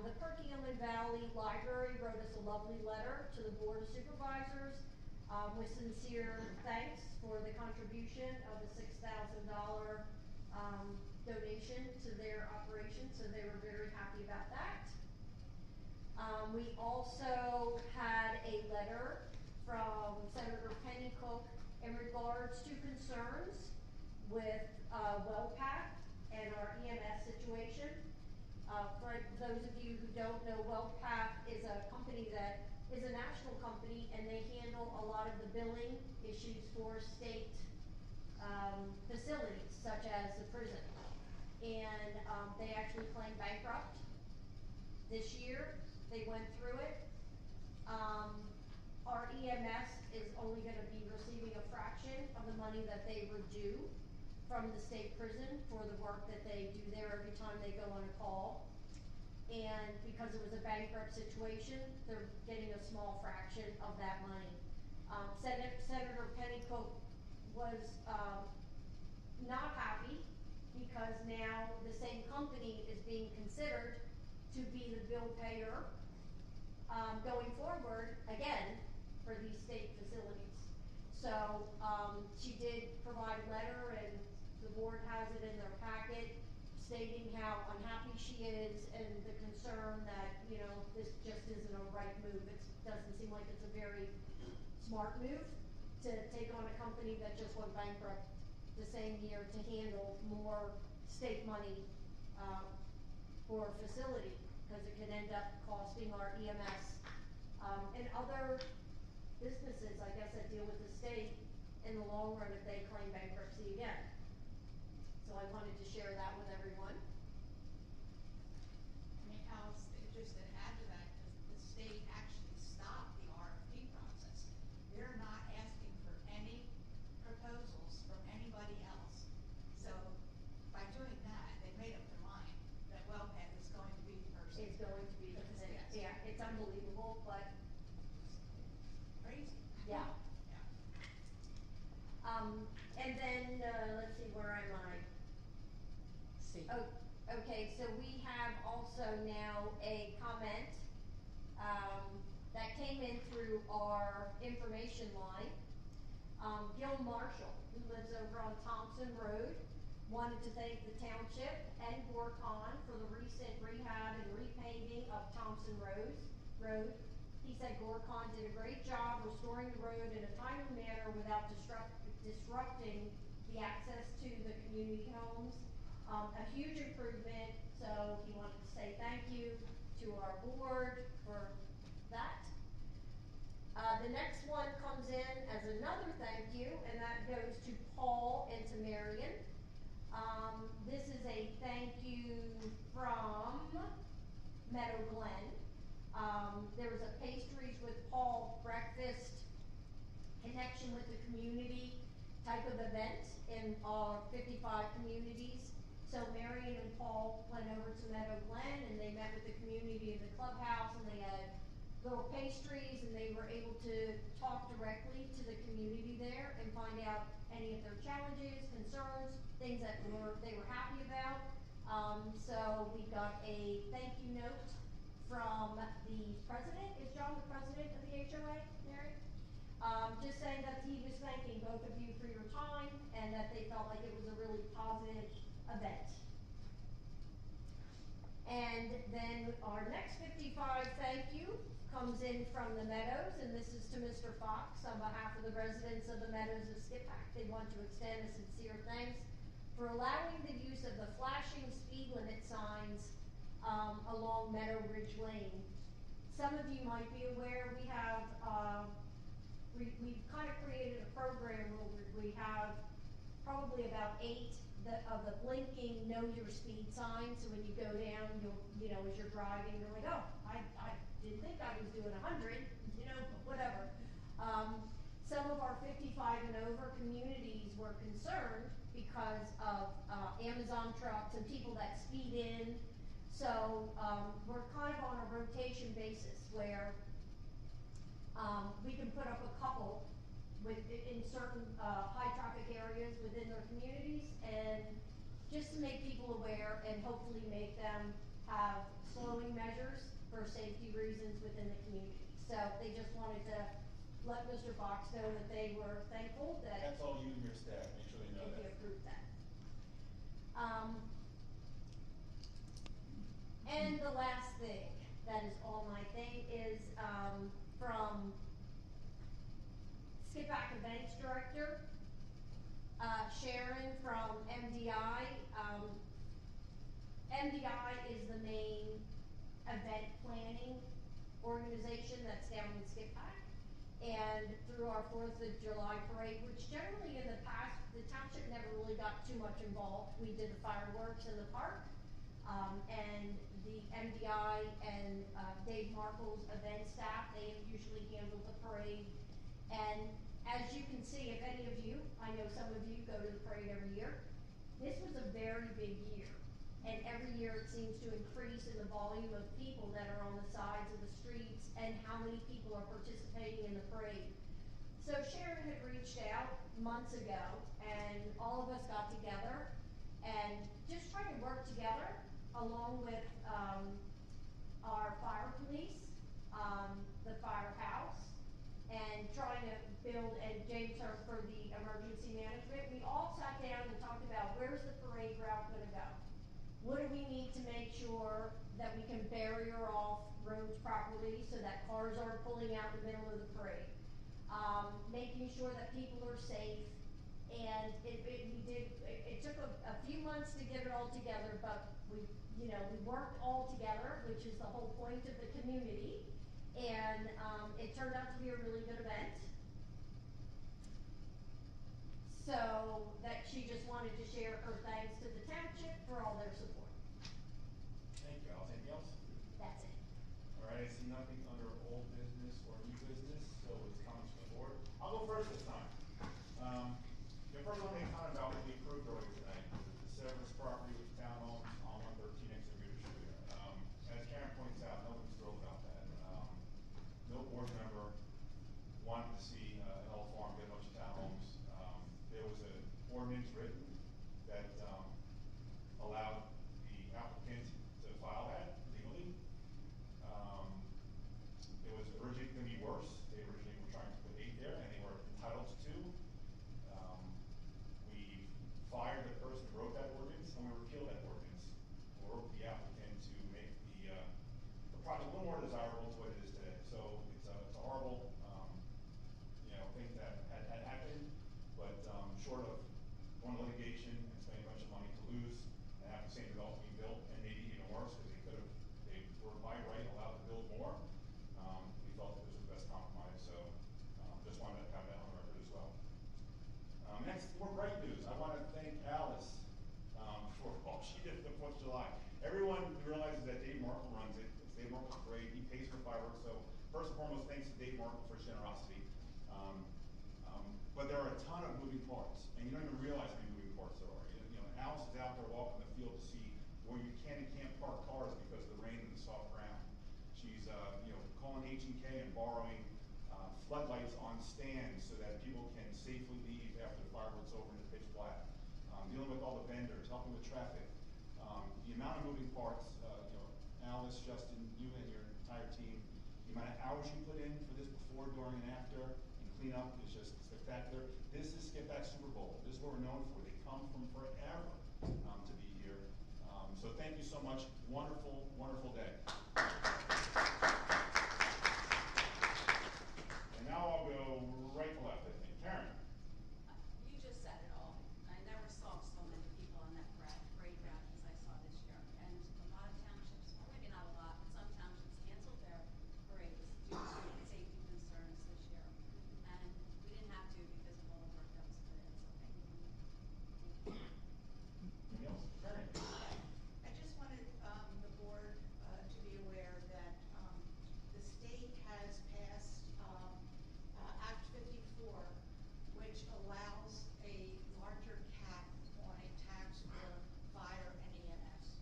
The Perkiomen Valley Library wrote us a lovely letter to the Board of Supervisors, with sincere thanks for the contribution of the $6,000, donation to their operation, so they were very happy about that. We also had a letter from Senator Penny Cook in regards to concerns with WellPath and our EMS situation. For those of you who don't know, WellPath is a company that is a national company, and they handle a lot of the billing issues for state facilities, such as the prison. And they actually claimed bankrupt this year. They went through it. Our EMS is only going to be receiving a fraction of the money that they were due from the state prison for the work that they do there every time they go on a call. And because it was a bankrupt situation, they're getting a small fraction of that money. Senator Penny Cook was not happy because now the same company is being considered to be the bill payer going forward again for these state facilities. So she did provide a letter, and the board has it in their packet, stating how unhappy she is and the concern that, this just isn't a right move. It doesn't seem like it's a very smart move to take on a company that just went bankrupt the same year to handle more state money for a facility, because it could end up costing our EMS and other businesses, I guess, that deal with the state in the long run if they claim bankruptcy again. So I wanted to share that with everyone. I mean, Alice, just to add to that, the state actually stopped the RFP process. They're not asking for any proposals from anybody else. So by doing that, they made up their mind that WellPath is going to be the person. It's going to be, Yes. yeah, it's unbelievable, but Crazy. yeah. Yeah. And then, let's see, where am I? See. Oh, okay, so we have also now a comment, that came in through our information line. Gil Marshall, who lives over on Thompson Road, wanted to thank the township and Gorcon for the recent rehab and repaving of Thompson Road. He said Gorcon did a great job restoring the road in a timely manner without disrupting the access to the community homes. A huge improvement, so he wanted to say thank you to our board for that. The next one comes in as another thank you, and that goes to Paul and to Marion. This is a thank you from Meadow Glen. There was a Pastries with Paul breakfast connection with the community type of event in 55 communities So Marion and Paul went over to Meadow Glen and they met with the community in the clubhouse and they had little pastries and they were able to talk directly to the community there and find out any of their challenges, concerns, things that they were happy about. So we got a thank you note from the president. Is John the president of the HOA, Mary? Just saying that he was thanking both of you for your time and that they felt like it was a really positive event. And then our next 55 thank you comes in from the Meadows, and this is to Mr. Fox on behalf of the residents of the Meadows of Skippack. They want to extend a sincere thanks for allowing the use of the flashing speed limit signs along Meadow Ridge Lane. Some of you might be aware we have we've kind of created a program where we have probably about 8 of the blinking know your speed signs. So when you go down, you know, as you're driving, you're like, oh, I didn't think I was doing 100, you know, whatever. Some of our 55 and over communities were concerned because of Amazon trucks and people that speed in. So we're kind of on a rotation basis where we can put up a couple in certain high traffic areas within their communities, and just to make people aware and hopefully make them have slowing measures for safety reasons within the community. So they just wanted to let Mr. Fox know that they were thankful that. That's all you and your staff, make sure they know If that. you approved that. And the last thing that is on my thing is from Skippack Events Director, Sharon from MDI. MDI is the main event planning organization that's down in Skippack. And through our 4th of July parade, which generally in the past, the township never really got too much involved. We did the fireworks in the park, and the MDI and Dave Markle's event staff, they have usually handled the parade. And as you can see, if any of you, I know some of you go to the parade every year, this was a very big year. And every year it seems to increase in the volume of people that are on the sides of the streets and how many people are participating in the parade. So Sharon had reached out months ago and all of us got together and just tried to work together along with our fire police, the firehouse, and trying to build, and James Hurst for the emergency management. We all sat down and talked about where's the parade route gonna go? What do we need to make sure that we can barrier off roads properly so that cars aren't pulling out in the middle of the parade? Making sure that people are safe, and it took a few months to get it all together, but we worked all together, which is the whole point of the community, and it turned out to be a really good event. So that she just wanted to share her thanks to the township for all their support. Thank you, Alice. Anything else? That's it. All right, I see nothing under old business or new business, so it's comments from the board. I'll go first this time. The first one they comment about what we approved earlier tonight, the Severus property with townhomes on 113 Exeter Street. As Karen points out, no one's thrilled about that. No board member wanted to see an old farm get a bunch of townhomes. There was an ordinance written that allowed the applicant to file that legally. It was originally going to be worse. They originally were trying to put 8 there, and they were entitled to 2. We fired the person who wrote that ordinance, and we repealed that ordinance, or the applicant to make the project a little more desirable to what it is today. So it's a horrible thing that had happened, but short of going to litigation and spending a bunch of money to lose and have the same development being built, and maybe even worse because they were by right allowed to build more. We felt that this was the best compromise, so just wanted to have that on the record as well. Next, more bright news. I want to thank Alice for all she did for the 4th of July. Everyone realizes that Dave Markle runs it. It's Dave Markle's parade. He pays for fireworks. So first and foremost, thanks to Dave Markle for his generosity. But there are a ton of moving parts, and you don't even realize how many moving parts there are. Alice is out there walking the field where you can and can't park cars because of the rain and the soft ground. She's, calling H&K and borrowing floodlights on stands so that people can safely leave after the fireworks over in the pitch black. Dealing with all the vendors, helping with traffic. The amount of moving parts, Alice, Justin, you and your entire team, the amount of hours you put in for this before, during, and after, and clean up is just spectacular. This is Skippack Super Bowl. This is what we're known for. They come from forever to be here. So thank you so much. Wonderful, wonderful day. And now I'll go right to left, I think. Karen. You just said it all. I never saw so many people on that parade route as I saw this year. And a lot of townships, well, maybe not a lot, but some townships canceled their parades due to safety concerns this year. And we didn't have to because of all the work that was put in, so thank you. Anything else? Karen. I just wanted, the board, to be aware that, the state has passed, Act 54, which allows a larger cap on a tax for fire and EMS.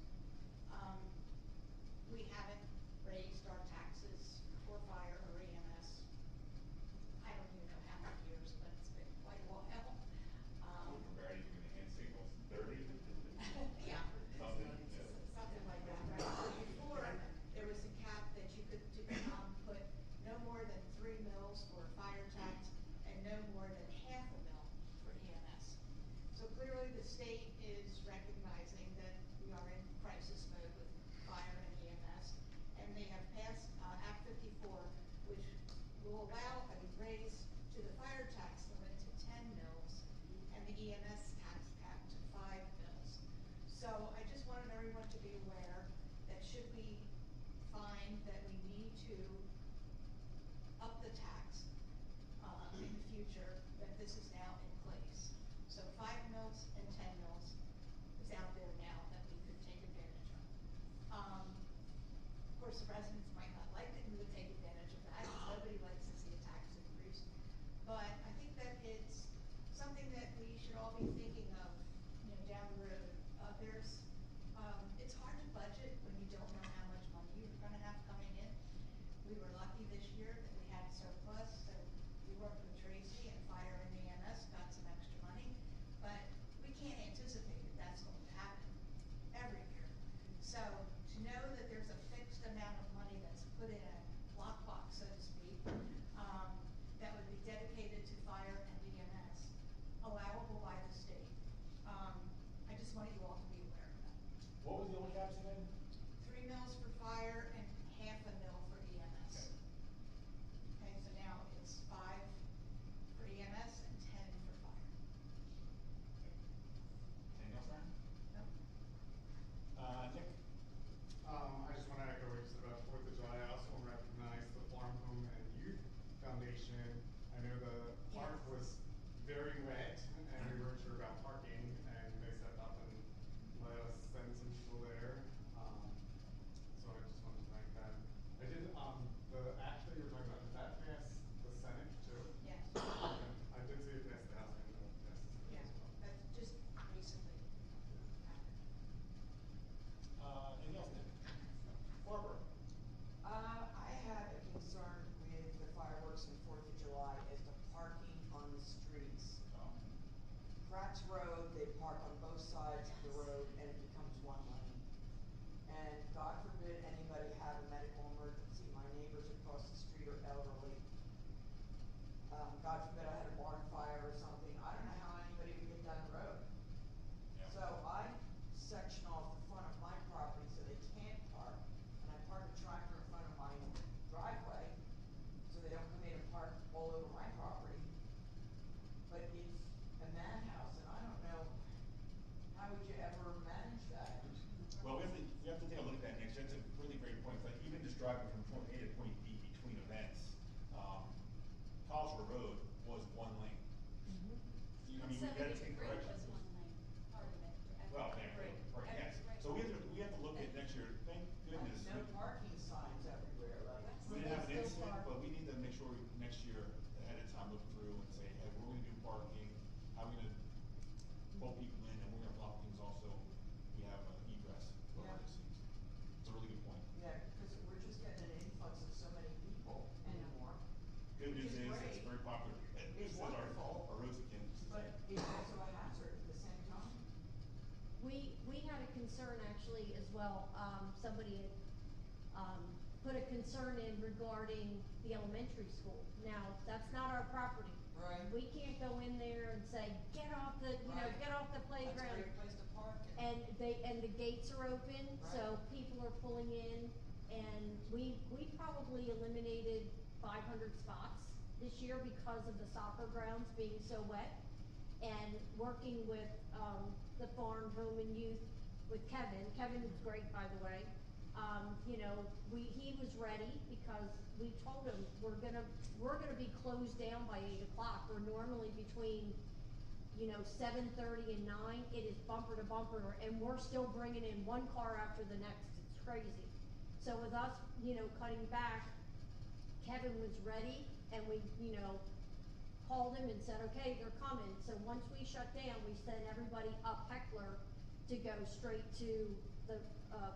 We haven't raised our taxes for fire or EMS. I don't even know how many years, but it's been quite a while. Barry doing the hand signals. 30? Yeah. Something. Yeah. Something like that, right? So before, there was a cap that you could put no more than 3 mils for fire tax and no more than half a mil for EMS. So clearly, the state is recognizing that we are in crisis mode with fire and EMS, and they have passed Act 54, which will allow a raise to the fire tax limit to 10 mils and the EMS tax cap to 5 mils. So I just wanted everyone to be aware that should we find that we need to up the tax in the future, that this is now in place. So 5 mils and 10 mils is out there now that we could take advantage of. Of course, the residents might not like that we would take advantage of that, because nobody likes to see a tax increase. But I think that it's something that we should all be thinking of, down the road. It's hard to budget when you don't know how much money you're gonna have coming in. We were lucky this year that we had surplus, so we worked with Tracy and fire and EMS, got some extra money. But we can't anticipate that that's going to happen every year. So to know that there's a fixed amount of money that's put in a lockbox, so to speak, that would be dedicated to fire and EMS, allowable by the state. I just want you all to be aware of that. What was the old caps again? 3 mils for fire and half a mil for EMS. Okay, so now it's 5 for EMS and 10 for fire. Anything else, Ryan? No? Nick? I just want to echo what you said about 4th of July. I also want to recognize the Farm Home and Youth Foundation. I know the park was very wet and we weren't sure about parking, and they stepped up and let us send some people there. So I just wanted to thank them. I did, the act that you were talking about, did that pass the Senate too? Yes. I did see it pass the House, I didn't know if it passed the Senate Yeah, as well. that's just recently happened. Anything else, Nick? Barbara? I had a concern with the fireworks and 4th of July as to parking on the streets. Pratt's Road, they park on both sides of the road and it becomes one lane. And God forbid anybody have a medical emergency. My neighbors across the street are elderly. God forbid I had a barn fire or something. I don't know how anybody would get down the road. Yeah. So I section off the front of my property so they can't park, and I park a tractor in front of my driveway, so they don't come in and park all over my property. But it's a madhouse, and I don't know, how would you ever manage that? Well, we have to take a look at that, Nick. That's a really great point. Like, even just driving from point A to point B between events, Collinsville Road was one lane. well, somebody had, put a concern in regarding the elementary school. Now, that's not our property. Right. We can't go in there and say, get off the, Right. get off the playground. That's a great place to park. And the gates are open, so Right. people are pulling in, and we probably eliminated 500 spots this year because of the soccer grounds being so wet. And working with, the farm, home and youth, with Kevin is great, by the way. You know, he was ready because we told him, we're gonna be closed down by 8 o'clock. We're normally between, 7:30 and 9, it is bumper to bumper, and we're still bringing in one car after the next, it's crazy. So with us, cutting back, Kevin was ready, and we, called him and said, okay, they're coming. So once we shut down, we sent everybody up Heckler to go straight to the,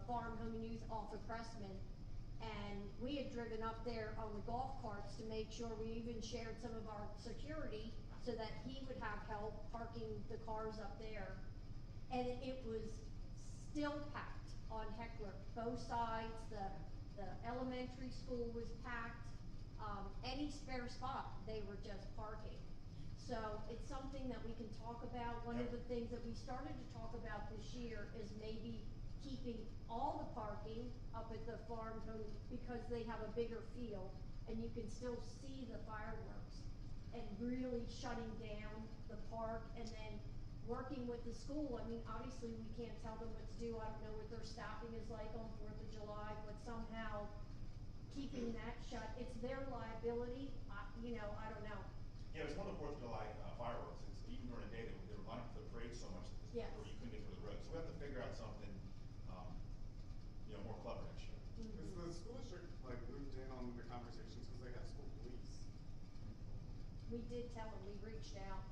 farm, home and youth off of Pressman. And we had driven up there on the golf carts to make sure we even shared some of our security so that he would have help parking the cars up there. And it was still packed on Heckler, both sides, the elementary school was packed. Any spare spot, they were just parking. So it's something that we can talk about. One of the things that we started to talk about this year is maybe keeping all the parking up at the farm home because they have a bigger field and you can still see the fireworks, and really shutting down the park, and then working with the school. I mean, obviously we can't tell them what to do. I don't know what their staffing is like on 4th of July, but somehow keeping that shut, it's their liability. I don't know. Yeah, it's one of the 4th of July fireworks. It's even during the day they were lining up the parade so much that Yes. where you couldn't get through the road. So we have to figure out something, more clever next year. Is the school district like moved in on the conversations because they have school police? We did tell them, we reached out.